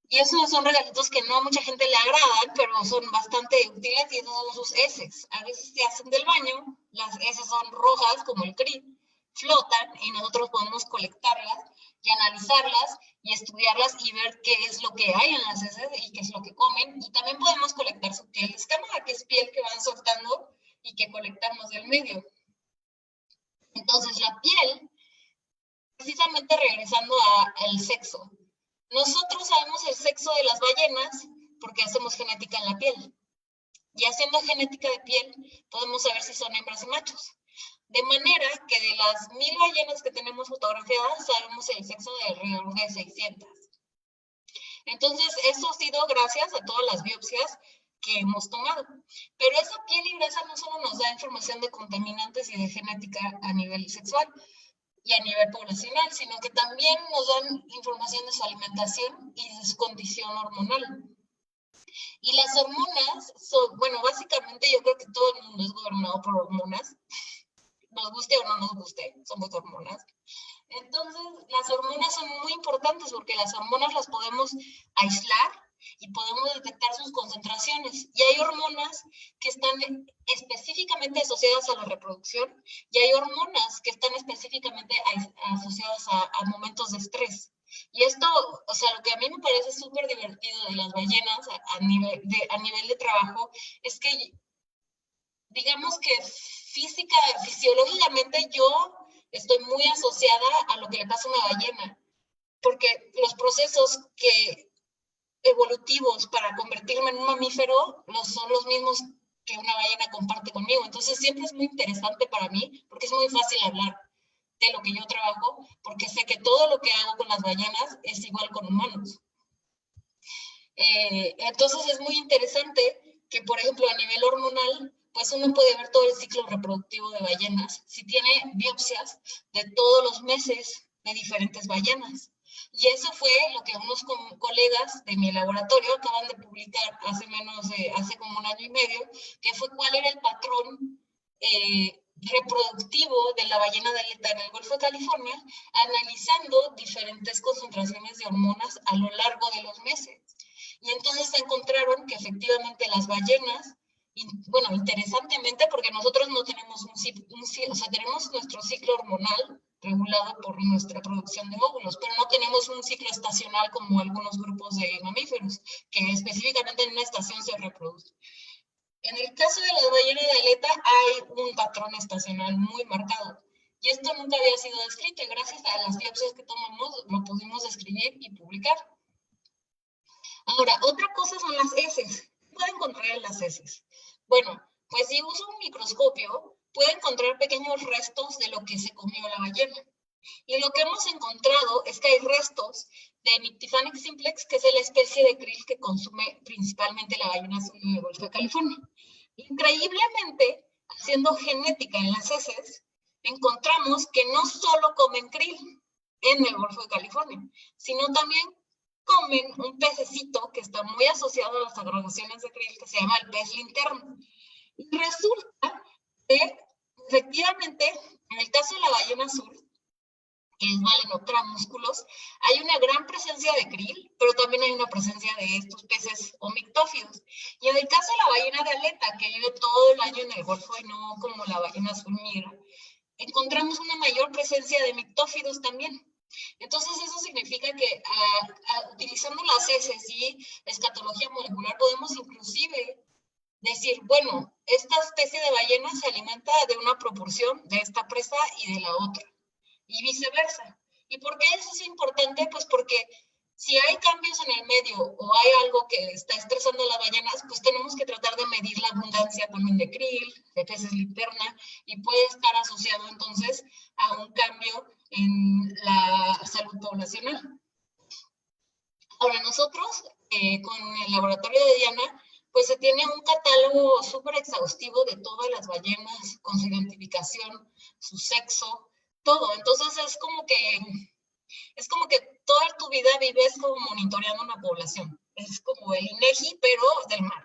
Y esos son regalitos que no a mucha gente le agradan, pero son bastante útiles, y esos son sus heces. A veces se hacen del baño, las heces son rojas como el krill, flotan y nosotros podemos colectarlas y analizarlas y estudiarlas y ver qué es lo que hay en las heces y qué es lo que comen. Y también podemos colectar su piel de escama, que es piel que van soltando y que colectamos del medio. Entonces la piel, precisamente regresando al sexo, nosotros sabemos el sexo de las ballenas porque hacemos genética en la piel. Y haciendo genética de piel, podemos saber si son hembras y machos. De manera que de las 1000 ballenas que tenemos fotografiadas, sabemos el sexo de alrededor de 600. Entonces, eso ha sido gracias a todas las biopsias que hemos tomado. Pero esa piel y grasa no solo nos da información de contaminantes y de genética a nivel sexual y a nivel poblacional, sino que también nos dan información de su alimentación y de su condición hormonal. Y las hormonas son, bueno, básicamente yo creo que todo el mundo es gobernado por hormonas, nos guste o no nos guste, somos hormonas. Entonces, las hormonas son muy importantes porque las hormonas las podemos aislar y podemos detectar sus concentraciones. Y hay hormonas que están específicamente asociadas a la reproducción y hay hormonas que están específicamente asociadas a momentos de estrés. Y esto, o sea, lo que a mí me parece súper divertido de las ballenas a nivel de trabajo es que, digamos que fisiológicamente yo estoy muy asociada a lo que le pasa a una ballena, porque los procesos evolutivos para convertirme en un mamífero son los mismos que una ballena comparte conmigo. Entonces siempre es muy interesante para mí, porque es muy fácil hablar de lo que yo trabajo, porque sé que todo lo que hago con las ballenas es igual con humanos. Entonces es muy interesante que, por ejemplo, a nivel hormonal, pues uno puede ver todo el ciclo reproductivo de ballenas si tiene biopsias de todos los meses de diferentes ballenas. Y eso fue lo que unos colegas de mi laboratorio acaban de publicar hace como un año y medio, que fue cuál era el patrón reproductivo de la ballena de aleta en el Golfo de California, analizando diferentes concentraciones de hormonas a lo largo de los meses. Y entonces se encontraron que efectivamente las ballenas, bueno, interesantemente, porque nosotros no tenemos tenemos nuestro ciclo hormonal regulado por nuestra producción de óvulos, pero no tenemos un ciclo estacional como algunos grupos de mamíferos, que específicamente en una estación se reproducen. En el caso de la ballena de aleta hay un patrón estacional muy marcado. Y esto nunca había sido descrito, y gracias a las biopsias que tomamos lo pudimos describir y publicar. Ahora, otra cosa son las heces. ¿Qué puede encontrar en las heces? Bueno, pues si uso un microscopio, puede encontrar pequeños restos de lo que se comió la ballena. Y lo que hemos encontrado es que hay restos de Nyctiphanic simplex, que es la especie de krill que consume principalmente la ballena azul en el Golfo de California. Increíblemente, haciendo genética en las heces, encontramos que no solo comen krill en el Golfo de California, sino también comen un pececito que está muy asociado a las agregaciones de krill, que se llama el pez linterna. Y resulta que, efectivamente, en el caso de la ballena azul, que es Balanoptera musculus, hay una gran presencia de krill, pero también hay una presencia de estos peces omictófidos. Y en el caso de la ballena de aleta, que vive todo el año en el Golfo y no como la ballena azul migra, encontramos una mayor presencia de mictófidos también. Entonces eso significa que utilizando las heces y escatología molecular podemos inclusive decir, bueno, esta especie de ballena se alimenta de una proporción de esta presa y de la otra, y viceversa. ¿Y por qué eso es importante? Pues porque si hay cambios en el medio o hay algo que está estresando a las ballenas, pues tenemos que tratar de medir la abundancia también de krill, de peces linterna, y puede estar asociado entonces a un cambio en la salud poblacional. Ahora nosotros, con el laboratorio de Diana, pues se tiene un catálogo súper exhaustivo de todas las ballenas, con su identificación, su sexo, todo. Entonces es como que toda tu vida vives como monitoreando una población. Es como el INEGI, pero del mar.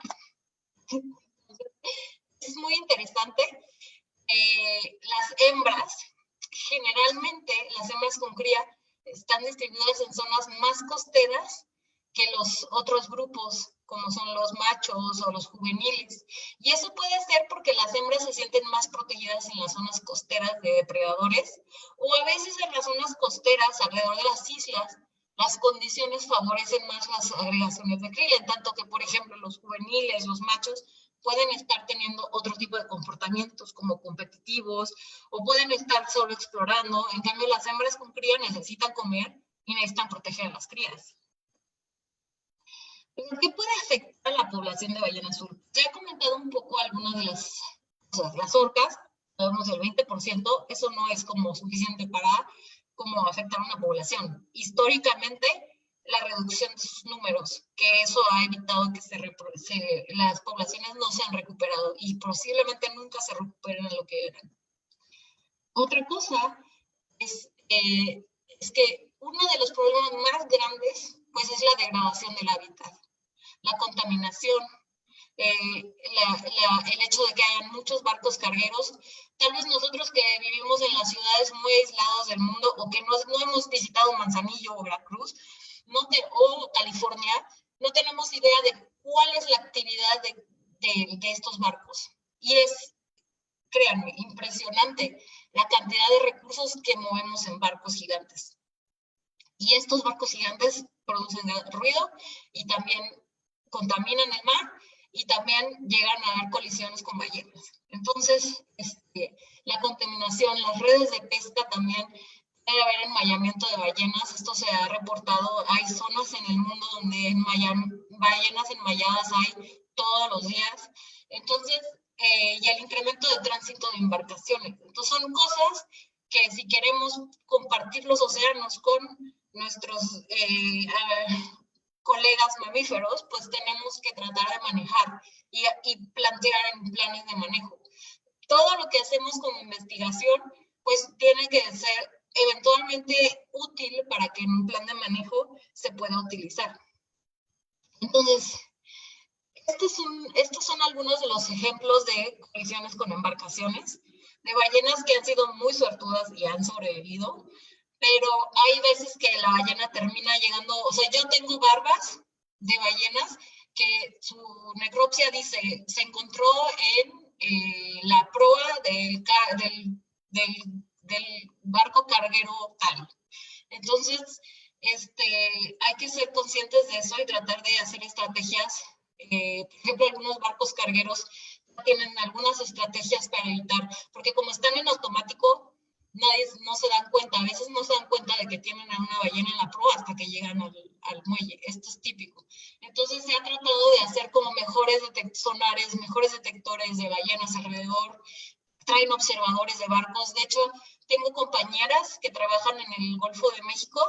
Es muy interesante. Las hembras, generalmente las hembras con cría están distribuidas en zonas más costeras que los otros grupos, como son los machos o los juveniles. Y eso puede ser porque las hembras se sienten más protegidas en las zonas costeras de depredadores, o a veces en las zonas costeras alrededor de las islas, las condiciones favorecen más las agregaciones de krill, en tanto que, por ejemplo, los juveniles, los machos, pueden estar teniendo otro tipo de comportamientos como competitivos, o pueden estar solo explorando. En cambio, las hembras con cría necesitan comer y necesitan proteger a las crías. ¿Qué puede afectar a la población de ballena azul? Ya he comentado un poco algunas de las cosas. Las orcas, sabemos el 20%, eso no es como suficiente para como afectar a una población. Históricamente, la reducción de sus números, que eso ha evitado que las poblaciones no se han recuperado y posiblemente nunca se recuperen a lo que eran. Otra cosa es que uno de los problemas más grandes pues es la degradación del hábitat, la contaminación, el hecho de que hayan muchos barcos cargueros. Tal vez nosotros que vivimos en las ciudades muy aisladas del mundo o que no hemos visitado Manzanillo o Veracruz o California, no tenemos idea de cuál es la actividad de estos barcos. Y es, créanme, impresionante la cantidad de recursos que movemos en barcos gigantes. Y estos barcos gigantes producen ruido y también contaminan el mar y también llegan a dar colisiones con ballenas. Entonces, la contaminación, las redes de pesca también puede haber enmayamiento de ballenas. Esto se ha reportado. Hay zonas en el mundo donde ballenas enmayadas hay todos los días. Entonces, y el incremento de tránsito de embarcaciones. Entonces, son cosas que si queremos compartir los océanos con nuestros colegas mamíferos, pues tenemos que tratar de manejar y plantear en planes de manejo. Todo lo que hacemos como investigación, pues tiene que ser eventualmente útil para que en un plan de manejo se pueda utilizar. Entonces, estos son algunos de los ejemplos de colisiones con embarcaciones, de ballenas que han sido muy suertudas y han sobrevivido, pero hay veces que la ballena termina llegando, o sea, yo tengo barbas de ballenas que su necropsia dice, se encontró en la proa del barco carguero tal. Entonces, hay que ser conscientes de eso y tratar de hacer estrategias. Por ejemplo, algunos barcos cargueros tienen algunas estrategias para evitar, porque como están en automático, no se dan cuenta, a veces no se dan cuenta de que tienen a una ballena en la proa hasta que llegan al muelle. Esto es típico. Entonces se ha tratado de hacer como mejores sonares, mejores detectores de ballenas alrededor, traen observadores de barcos. De hecho, tengo compañeras que trabajan en el Golfo de México,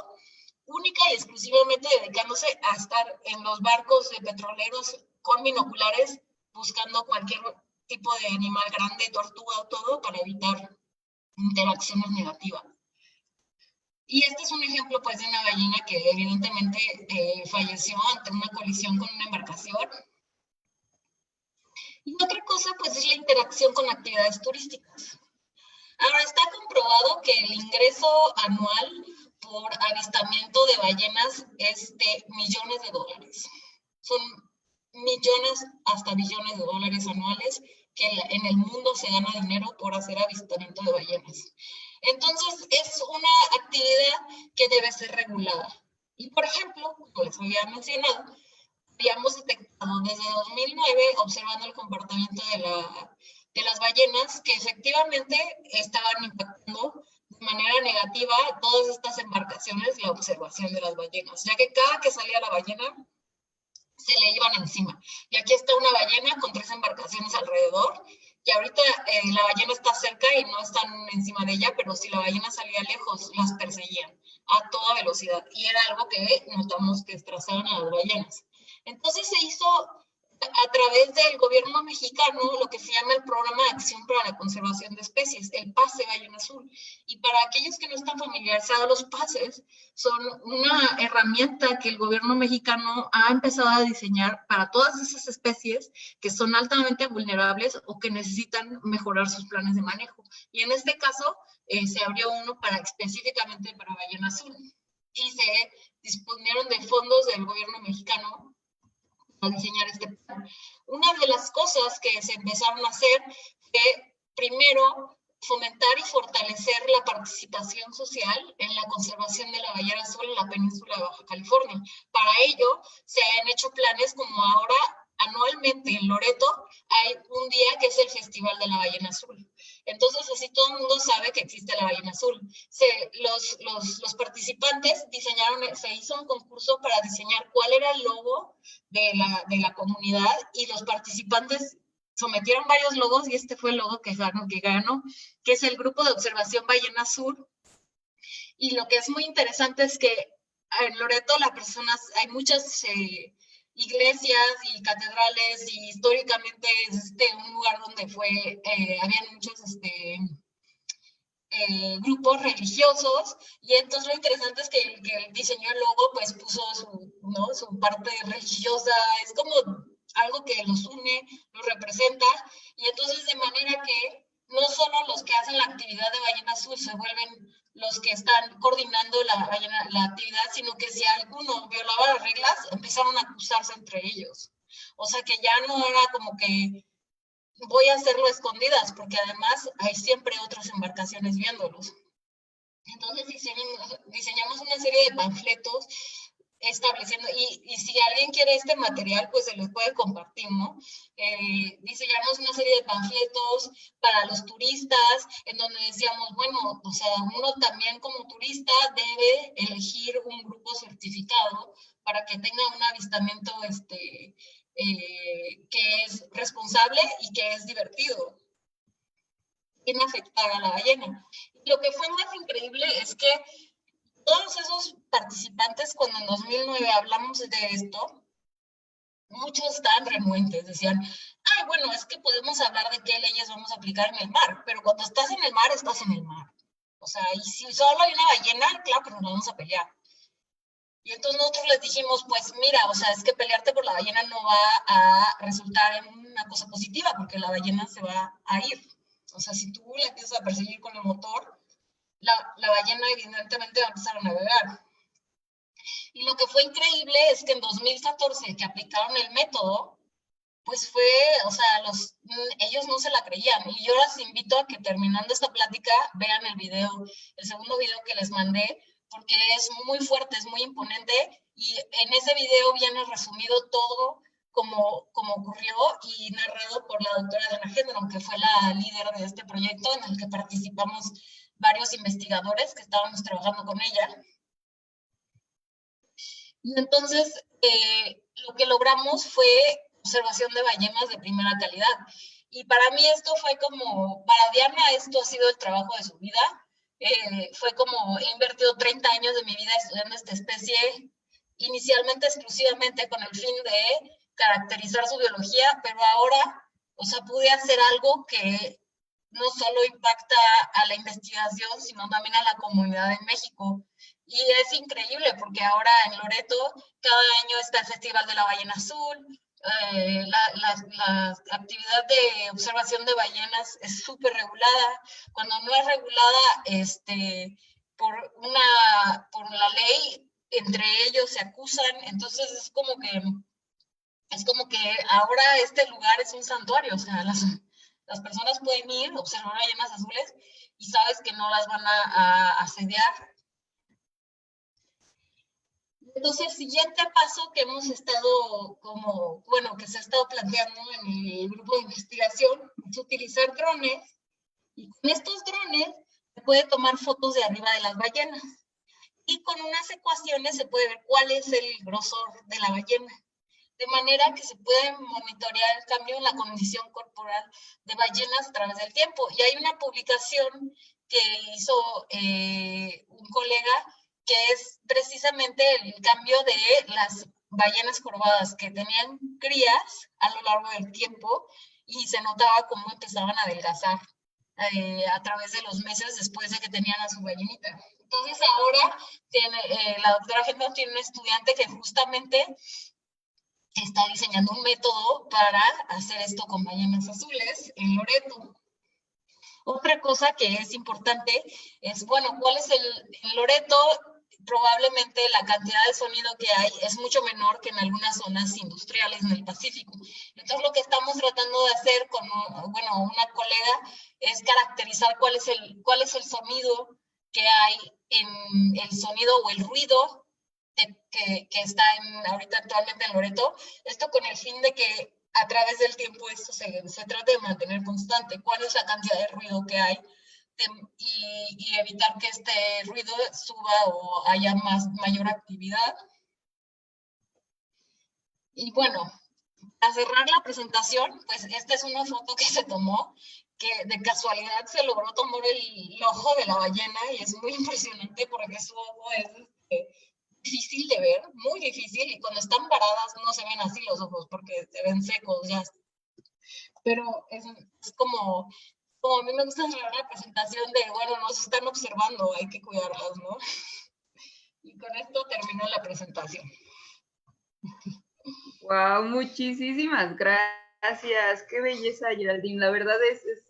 única y exclusivamente dedicándose a estar en los barcos de petroleros con binoculares, buscando cualquier tipo de animal grande, tortuga o todo, para evitar interacciones negativas. Y este es un ejemplo, pues, de una ballena que evidentemente falleció ante una colisión con una embarcación. Y otra cosa, pues, es la interacción con actividades turísticas. Ahora, está comprobado que el ingreso anual por avistamiento de ballenas es de millones de dólares. Son millones hasta billones de dólares anuales que en el mundo se gana dinero por hacer avistamiento de ballenas. Entonces, es una actividad que debe ser regulada. Y, por ejemplo, como les había mencionado, habíamos detectado desde 2009, observando el comportamiento de las ballenas, que efectivamente estaban impactando de manera negativa todas estas embarcaciones la observación de las ballenas, ya que cada que salía la ballena se le iban encima. Y aquí está una ballena con 3 embarcaciones alrededor, y ahorita la ballena está cerca y no están encima de ella, pero si la ballena salía lejos, las perseguían a toda velocidad. Y era algo que notamos que estrazaban a las ballenas. Entonces se hizo a través del gobierno mexicano lo que se llama el Programa de Acción para la Conservación de Especies, el PASE Ballena Azul. Y para aquellos que no están familiarizados, los PASES son una herramienta que el gobierno mexicano ha empezado a diseñar para todas esas especies que son altamente vulnerables o que necesitan mejorar sus planes de manejo. Y en este caso se abrió uno específicamente para ballena azul. Y se disponieron de fondos del gobierno mexicano a diseñar este plan. Una de las cosas que se empezaron a hacer fue, primero, fomentar y fortalecer la participación social en la conservación de la ballena azul en la península de Baja California. Para ello, se han hecho planes como ahora, anualmente en Loreto, hay un día que es el Festival de la Ballena Azul. Entonces, así todo el mundo sabe que existe la ballena azul. Los participantes se hizo un concurso para diseñar cuál era el logo de la comunidad, y los participantes sometieron varios logos y este fue el logo que ganó, que es el Grupo de Observación Ballena Azul. Y lo que es muy interesante es que en Loreto hay muchas iglesias y catedrales, y históricamente es un lugar donde habían muchos grupos religiosos, y entonces lo interesante es que el que diseñó el logo pues puso su parte religiosa, es como algo que los une, los representa, y entonces de manera que no solo los que hacen la actividad de ballena azul se vuelven los que están coordinando la actividad, sino que si alguno violaba las reglas, empezaron a acusarse entre ellos. O sea que ya no era como que voy a hacerlo a escondidas, porque además hay siempre otras embarcaciones viéndolos. Entonces diseñamos una serie de panfletos estableciendo, y si alguien quiere este material, pues se les puede compartir, ¿no? diseñamos una serie de panfletos para los turistas, en donde decíamos, bueno, o sea, uno también como turista debe elegir un grupo certificado para que tenga un avistamiento que es responsable y que es divertido, sin afectar a la ballena. Lo que fue más increíble es que todos esos participantes, cuando en 2009 hablamos de esto, muchos estaban renuentes, decían, ay, bueno, es que podemos hablar de qué leyes vamos a aplicar en el mar, pero cuando estás en el mar, estás en el mar. O sea, y si solo hay una ballena, claro que nos vamos a pelear. Y entonces nosotros les dijimos, pues mira, o sea, es que pelearte por la ballena no va a resultar en una cosa positiva, porque la ballena se va a ir. O sea, si tú la empiezas a perseguir con el motor, la ballena evidentemente va a empezar a navegar. Y lo que fue increíble es que en 2014, que aplicaron el método, pues fue, o sea, ellos no se la creían. Y yo las invito a que terminando esta plática vean el video, el segundo video que les mandé, porque es muy fuerte, es muy imponente. Y en ese video viene resumido todo como ocurrió y narrado por la doctora Diana Gendron, que fue la líder de este proyecto en el que participamos varios investigadores que estábamos trabajando con ella. Y entonces lo que logramos fue observación de ballenas de primera calidad. Y para mí esto fue como, para Diana esto ha sido el trabajo de su vida. Fue como, he invertido 30 años de mi vida estudiando esta especie, inicialmente exclusivamente con el fin de caracterizar su biología, pero ahora, o sea, pude hacer algo que no solo impacta a la investigación, sino también a la comunidad en México. Y es increíble porque ahora en Loreto cada año está el Festival de la Ballena Azul, la actividad de observación de ballenas es súper regulada. Cuando no es regulada por la ley, entre ellos se acusan, entonces es como que ahora este lugar es un santuario, o sea, las personas pueden ir, observar ballenas azules y sabes que no las van a asediar. Entonces, el siguiente paso que hemos estado que se ha estado planteando en el grupo de investigación es utilizar drones, y con estos drones se puede tomar fotos de arriba de las ballenas y con unas ecuaciones se puede ver cuál es el grosor de la ballena, de manera que se puede monitorear el cambio en la condición corporal de ballenas a través del tiempo. Y hay una publicación que hizo un colega que es precisamente el cambio de las ballenas jorobadas que tenían crías a lo largo del tiempo y se notaba cómo empezaban a adelgazar a través de los meses después de que tenían a su ballenita. Entonces ahora la doctora Gendron tiene un estudiante que justamente está diseñando un método para hacer esto con ballenas azules en Loreto. Otra cosa que es importante es, bueno, ¿cuál es en Loreto? Probablemente la cantidad de sonido que hay es mucho menor que en algunas zonas industriales en el Pacífico. Entonces, lo que estamos tratando de hacer con una colega es caracterizar cuál es el sonido que hay en el sonido o el ruido que está ahorita actualmente en Loreto. Esto con el fin de que a través del tiempo esto se trate de mantener constante. ¿Cuál es la cantidad de ruido que hay? Y evitar que este ruido suba o haya mayor actividad. Y bueno, para cerrar la presentación, pues esta es una foto que se tomó, que de casualidad se logró tomar el ojo de la ballena y es muy impresionante porque su ojo es difícil de ver, muy difícil, y cuando están paradas no se ven así los ojos porque se ven secos ya. Pero es como a mí me gusta cerrar la presentación de, bueno, nos están observando, hay que cuidarlas, ¿no? Y con esto termino la presentación. Wow, muchísimas gracias. Qué belleza, Geraldine. La verdad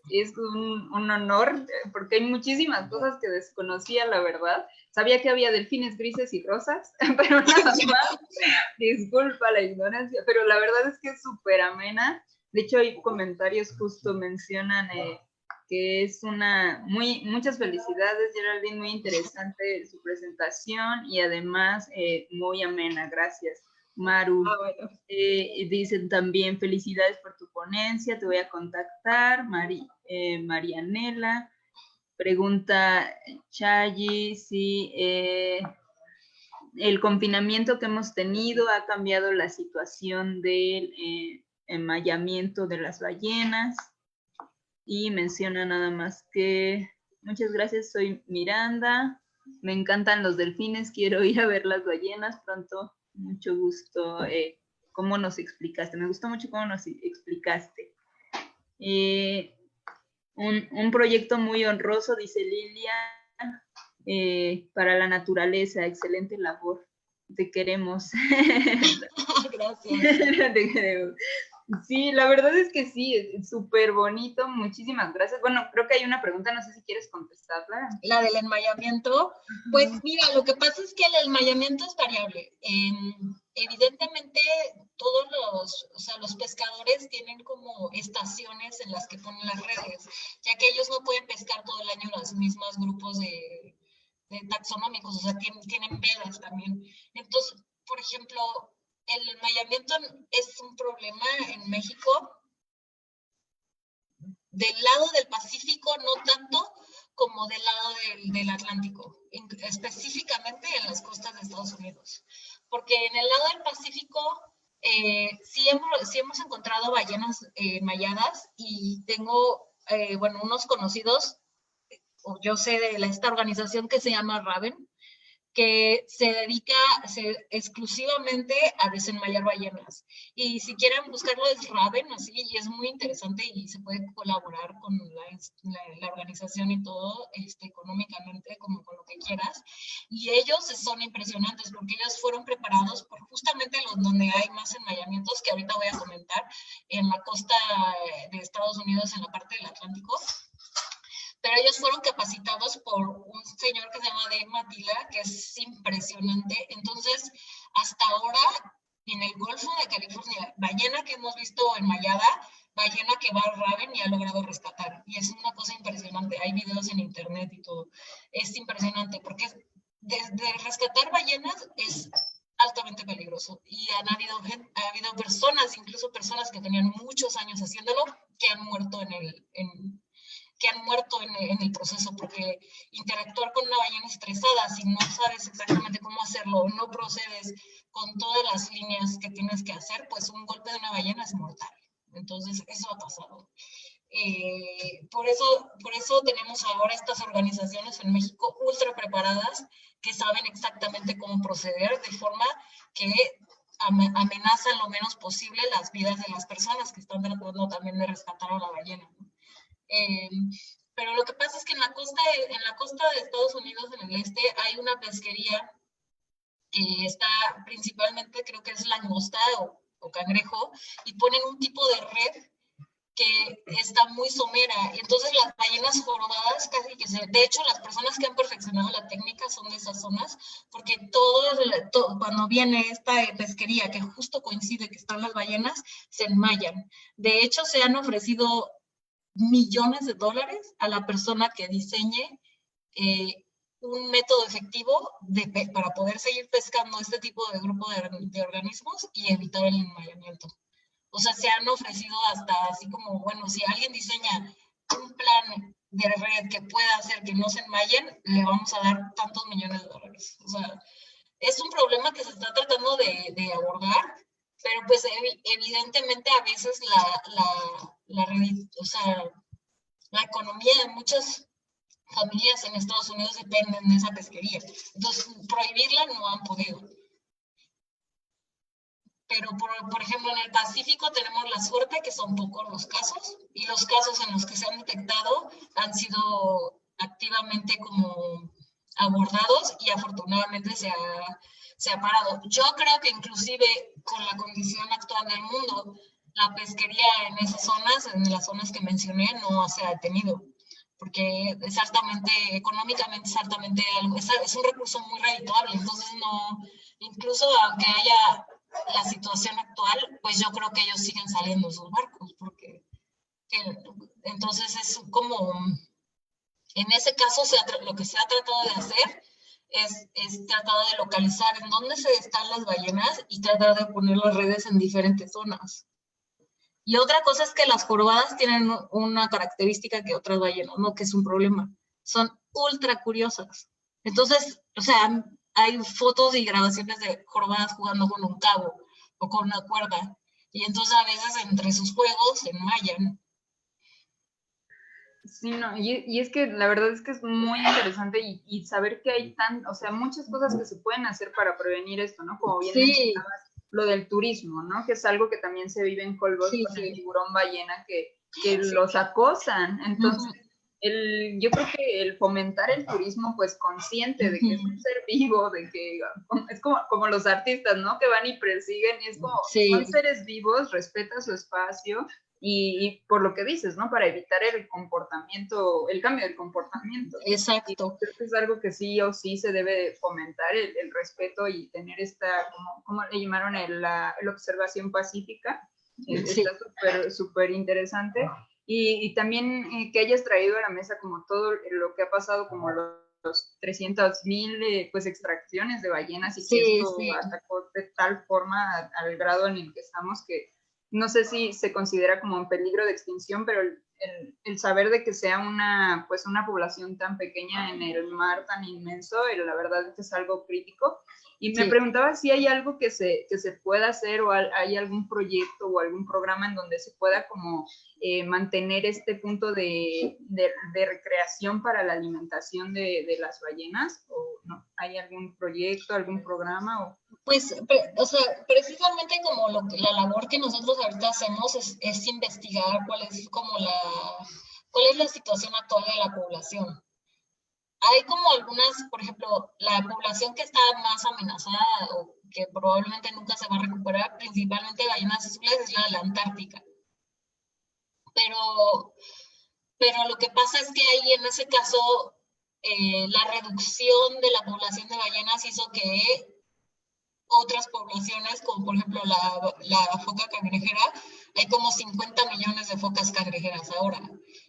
es un honor, porque hay muchísimas cosas que desconocía, la verdad. Sabía que había delfines grises y rosas, pero nada más. Disculpa la ignorancia, pero la verdad es que es súper amena. De hecho, hay comentarios justo mencionan que es muchas felicidades, Geraldine, muy interesante su presentación y además muy amena, gracias. Maru. Ah, bueno. Dicen también, felicidades por tu ponencia, te voy a contactar. Marianela. Pregunta Chayi si el confinamiento que hemos tenido ha cambiado la situación del enmayamiento de las ballenas. Y menciona nada más que, muchas gracias, soy Miranda, me encantan los delfines, quiero ir a ver las ballenas pronto. Mucho gusto. ¿Cómo nos explicaste? Me gustó mucho cómo nos explicaste. Un proyecto muy honroso, dice Lilia, para la naturaleza. Excelente labor. Te queremos. Gracias. Te queremos. Sí, la verdad es que sí, es súper bonito. Muchísimas gracias. Bueno, creo que hay una pregunta, no sé si quieres contestarla. La del enmayamiento, pues mira, lo que pasa es que el enmayamiento es variable. Evidentemente, todos los pescadores tienen como estaciones en las que ponen las redes, ya que ellos no pueden pescar todo el año los mismos grupos de taxonómicos, o sea, tienen vedas también. Entonces, por ejemplo, el enmayamiento es un problema en México. Del lado del Pacífico, no tanto como del lado del Atlántico, específicamente en las costas de Estados Unidos. Porque en el lado del Pacífico sí hemos encontrado ballenas enmayadas y tengo, bueno, unos conocidos, o yo sé de esta organización que se llama Raven, que se dedica exclusivamente a desenmayar ballenas. Y si quieren buscarlo es Raven, así, y es muy interesante y se puede colaborar con la organización y todo, económicamente, como con lo que quieras. Y ellos son impresionantes porque ellos fueron preparados por justamente donde hay más enmayamientos, que ahorita voy a comentar, en la costa de Estados Unidos, en la parte del Atlántico. Pero ellos fueron capacitados por un señor que se llama Dave Matila, que es impresionante. Entonces, hasta ahora, en el Golfo de California, ballena que hemos visto enmayada, ballena que va a Raven y ha logrado rescatar. Y es una cosa impresionante. Hay videos en internet y todo. Es impresionante porque de rescatar ballenas es altamente peligroso. Y ha habido personas, incluso personas que tenían muchos años haciéndolo, que han muerto en el proceso, porque interactuar con una ballena estresada, si no sabes exactamente cómo hacerlo, no procedes con todas las líneas que tienes que hacer, pues un golpe de una ballena es mortal. Entonces, eso ha pasado. Por eso tenemos ahora estas organizaciones en México ultra preparadas que saben exactamente cómo proceder de forma que amenazan lo menos posible las vidas de las personas que están tratando también de rescatar a la ballena, ¿no? Pero lo que pasa es que en la costa de Estados Unidos, en el este, hay una pesquería que está principalmente, creo que es langosta o cangrejo, y ponen un tipo de red que está muy somera. Entonces las ballenas jorobadas casi que de hecho, las personas que han perfeccionado la técnica son de esas zonas, porque cuando viene esta pesquería, que justo coincide que están las ballenas, se enmayan. De hecho, se han ofrecido millones de dólares a la persona que diseñe un método efectivo para poder seguir pescando este tipo de grupo de organismos y evitar el enmayamiento. O sea, se han ofrecido hasta así como, bueno, si alguien diseña un plan de red que pueda hacer que no se enmayen, le vamos a dar tantos millones de dólares. O sea, es un problema que se está tratando de abordar, pero pues evidentemente a veces la economía de muchas familias en Estados Unidos dependen de esa pesquería. Entonces, prohibirla no han podido. Pero, por ejemplo, en el Pacífico tenemos la suerte que son pocos los casos, y los casos en los que se han detectado han sido activamente como abordados y afortunadamente se ha parado. Yo creo que inclusive con la condición actual del mundo, la pesquería en esas zonas, en las zonas que mencioné, no se ha detenido, porque es altamente, económicamente es altamente algo, es un recurso muy redituable. Entonces no, incluso aunque haya la situación actual, pues yo creo que ellos siguen saliendo sus barcos, porque entonces es como, en ese caso lo que se ha tratado de hacer es tratar de localizar en dónde se están las ballenas y tratar de poner las redes en diferentes zonas. Y otra cosa es que las jorobadas tienen una característica que otras ballenas, ¿no? Que es un problema. Son ultra curiosas. Entonces, o sea, hay fotos y grabaciones de jorobadas jugando con un cabo o con una cuerda. Y entonces a veces entre sus juegos se enmayan. Sí, no, y es que la verdad es que es muy interesante y saber que hay o sea, muchas cosas que se pueden hacer para prevenir esto, ¿no? Como bien mencionabas, lo del turismo, ¿no? Que es algo que también se vive en Holbox con el tiburón ballena que los acosan. Entonces, yo creo que el fomentar el turismo, pues consciente de que es un ser vivo, de que es como los artistas, ¿no? Que van y persiguen y es como, son seres vivos, respeta su espacio. Y por lo que dices, ¿no? Para evitar el cambio del comportamiento. Exacto. Y creo que es algo que sí o sí se debe fomentar, el respeto y tener esta, ¿cómo le llamaron? La observación pacífica. Está súper interesante. Y también que hayas traído a la mesa como todo lo que ha pasado, como los 300,000 pues extracciones de ballenas y que esto atacó de tal forma al grado en el que estamos que no sé si se considera como en peligro de extinción, pero el saber de que sea una población tan pequeña en el mar tan inmenso, la verdad es que es algo crítico. Y me preguntaba si hay algo que se pueda hacer o hay algún proyecto o algún programa en donde se pueda como mantener este punto de recreación para la alimentación de las ballenas, o no, ¿hay algún proyecto, algún programa? Pues, o sea, precisamente como la labor que nosotros ahorita hacemos es investigar cuál es la situación actual de la población. Hay como algunas, por ejemplo, la población que está más amenazada o que probablemente nunca se va a recuperar, principalmente ballenas azules, es la de la Antártica. Pero lo que pasa es que ahí en ese caso la reducción de la población de ballenas hizo que otras poblaciones, como por ejemplo la foca cangrejera, hay como 50 millones de focas cangrejeras ahora.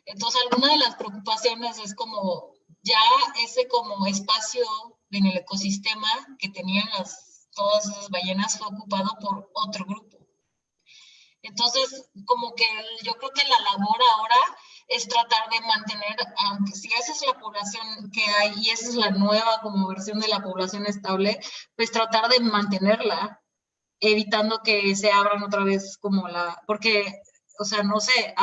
Entonces, alguna de las preocupaciones es como ya ese como espacio en el ecosistema que tenían todas esas ballenas fue ocupado por otro grupo. Entonces, como que yo creo que la labor ahora es tratar de mantener, aunque si esa es la población que hay y esa es la nueva como versión de la población estable, pues tratar de mantenerla, evitando que se abran otra vez como porque, o sea, no sé,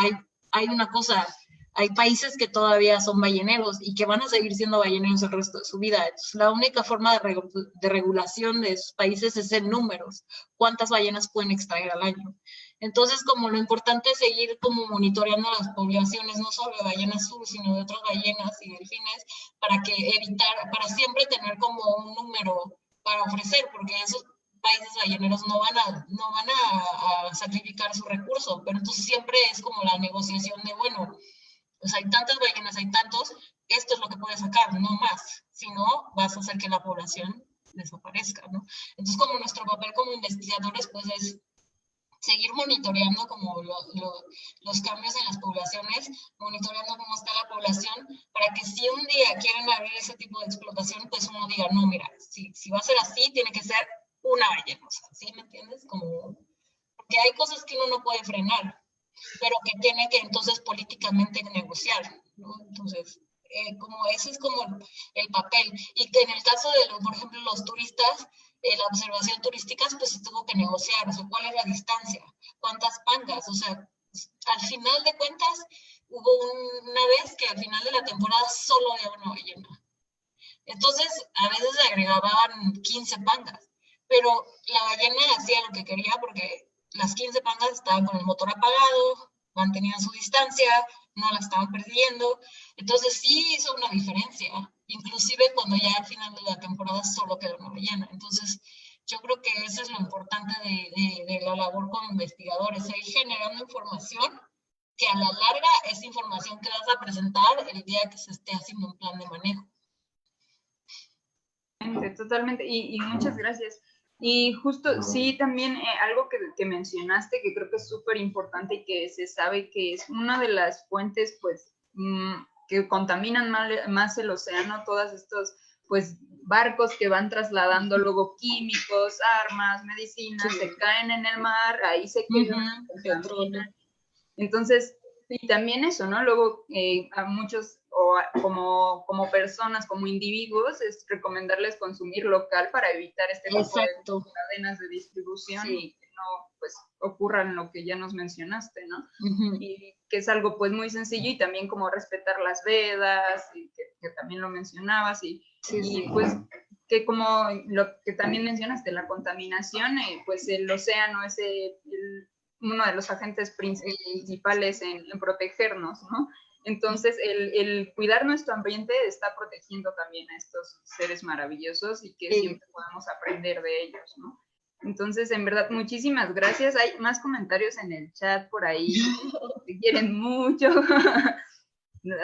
hay una cosa, hay países que todavía son balleneros y que van a seguir siendo balleneros el resto de su vida. Entonces, la única forma de regulación de esos países es en números, cuántas ballenas pueden extraer al año. Entonces, como lo importante es seguir como monitoreando las poblaciones, no solo de ballena azul, sino de otras ballenas y delfines, para siempre tener como un número para ofrecer, porque esos países balleneros no van a sacrificar su recurso, pero entonces siempre es como la negociación de, bueno, pues hay tantas ballenas, hay tantos, esto es lo que puedes sacar, no más, si no, vas a hacer que la población desaparezca, ¿no? Entonces, como nuestro papel como investigadores, pues es seguir monitoreando como los cambios en las poblaciones, monitoreando cómo está la población, para que si un día quieren abrir ese tipo de explotación, pues uno diga, no, mira, si va a ser así, tiene que ser una ballena, ¿sí me entiendes? Porque hay cosas que uno no puede frenar, pero que tiene que entonces políticamente negociar, ¿no? Entonces, como ese es como el papel. Y que en el caso de, por ejemplo, los turistas, la observación turística, pues se tuvo que negociar, o sea, cuál es la distancia, cuántas pangas, o sea, al final de cuentas, hubo una vez que al final de la temporada solo había una ballena. Entonces, a veces le agregaban 15 pangas, pero la ballena hacía lo que quería porque las 15 pangas estaban con el motor apagado, mantenían su distancia, no la estaban persiguiendo. Entonces sí hizo una diferencia, inclusive cuando ya al final de la temporada solo quedó una ballena. Entonces yo creo que eso es lo importante de la labor como investigadores, ir generando información que a la larga es información que vas a presentar el día que se esté haciendo un plan de manejo. Totalmente, y muchas gracias. Y justo, sí, también algo que mencionaste que creo que es súper importante y que se sabe que es una de las fuentes, pues, que contaminan más el océano, todas estos, pues, barcos que van trasladando luego químicos, armas, medicinas, se caen en el mar, ahí se quedan, contaminan. Entonces, y también eso, ¿no? Luego a muchos, como personas, como individuos, es recomendarles consumir local para evitar este tipo de cadenas de distribución y que no, pues, ocurran lo que ya nos mencionaste, ¿no? Y que es algo, pues, muy sencillo y también como respetar las vedas, y que también lo mencionabas, y pues, que como lo que también mencionaste, la contaminación, pues el océano es uno de los agentes principales en protegernos, ¿no? Entonces, el cuidar nuestro ambiente está protegiendo también a estos seres maravillosos y que siempre podamos aprender de ellos, ¿no? Entonces, en verdad, muchísimas gracias. Hay más comentarios en el chat por ahí. Te quieren mucho.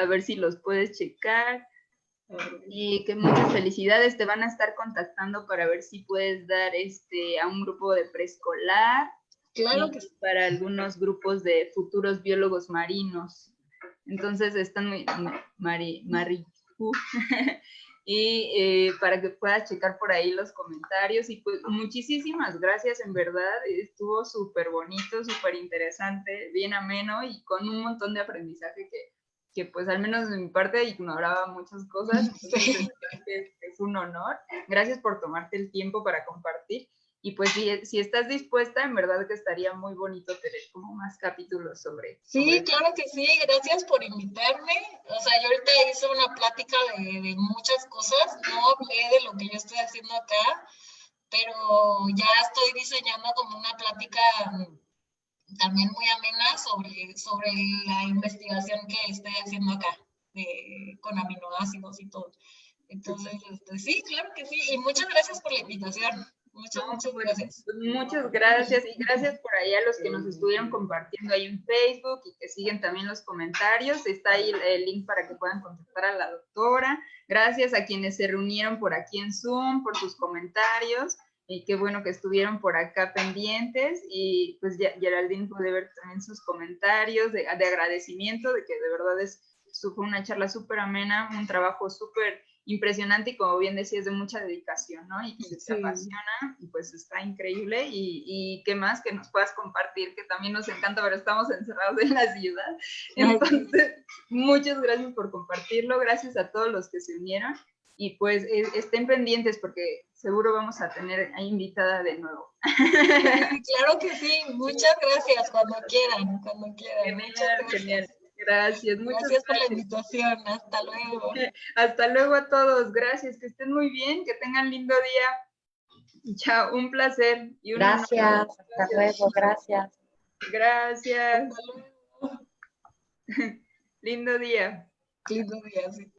A ver si los puedes checar. Y que muchas felicidades. Te van a estar contactando para ver si puedes dar a un grupo de preescolar. Claro que sí. Para algunos grupos de futuros biólogos marinos. Entonces están muy y para que puedas checar por ahí los comentarios. Y pues muchísimas gracias, en verdad. Estuvo súper bonito, súper interesante, bien ameno y con un montón de aprendizaje que pues al menos de mi parte ignoraba muchas cosas. Entonces, es un honor. Gracias por tomarte el tiempo para compartir. Y pues si estás dispuesta, en verdad que estaría muy bonito tener como más capítulos sobre... Sí, claro que sí, gracias por invitarme. O sea, yo ahorita hice una plática de muchas cosas, no hablé de lo que yo estoy haciendo acá, pero ya estoy diseñando como una plática también muy amena sobre la investigación que estoy haciendo acá, con aminoácidos y todo. Entonces, sí, claro que sí, y muchas gracias por la invitación. Muchas gracias. Pues muchas gracias y gracias por ahí a los que nos estuvieron compartiendo ahí en Facebook y que siguen también los comentarios. Está ahí el link para que puedan contactar a la doctora. Gracias a quienes se reunieron por aquí en Zoom, por sus comentarios. Y qué bueno que estuvieron por acá pendientes. Y pues Geraldine pude ver también sus comentarios de agradecimiento, de que de verdad fue una charla súper amena, un trabajo súper impresionante y como bien decías, de mucha dedicación, ¿no? Y que te apasiona, y pues está increíble. Y qué más que nos puedas compartir, que también nos encanta, pero estamos encerrados en la ciudad. Entonces, muchas gracias por compartirlo, gracias a todos los que se unieron. Y pues estén pendientes porque seguro vamos a tener invitada de nuevo. Sí, claro que sí, muchas gracias, cuando quieran. Genial. Gracias, gracias por la invitación, hasta luego. Hasta luego a todos, gracias, que estén muy bien, que tengan lindo día. Chao, un placer. Y gracias, hasta luego, gracias. Gracias. Lindo día. Lindo día, sí.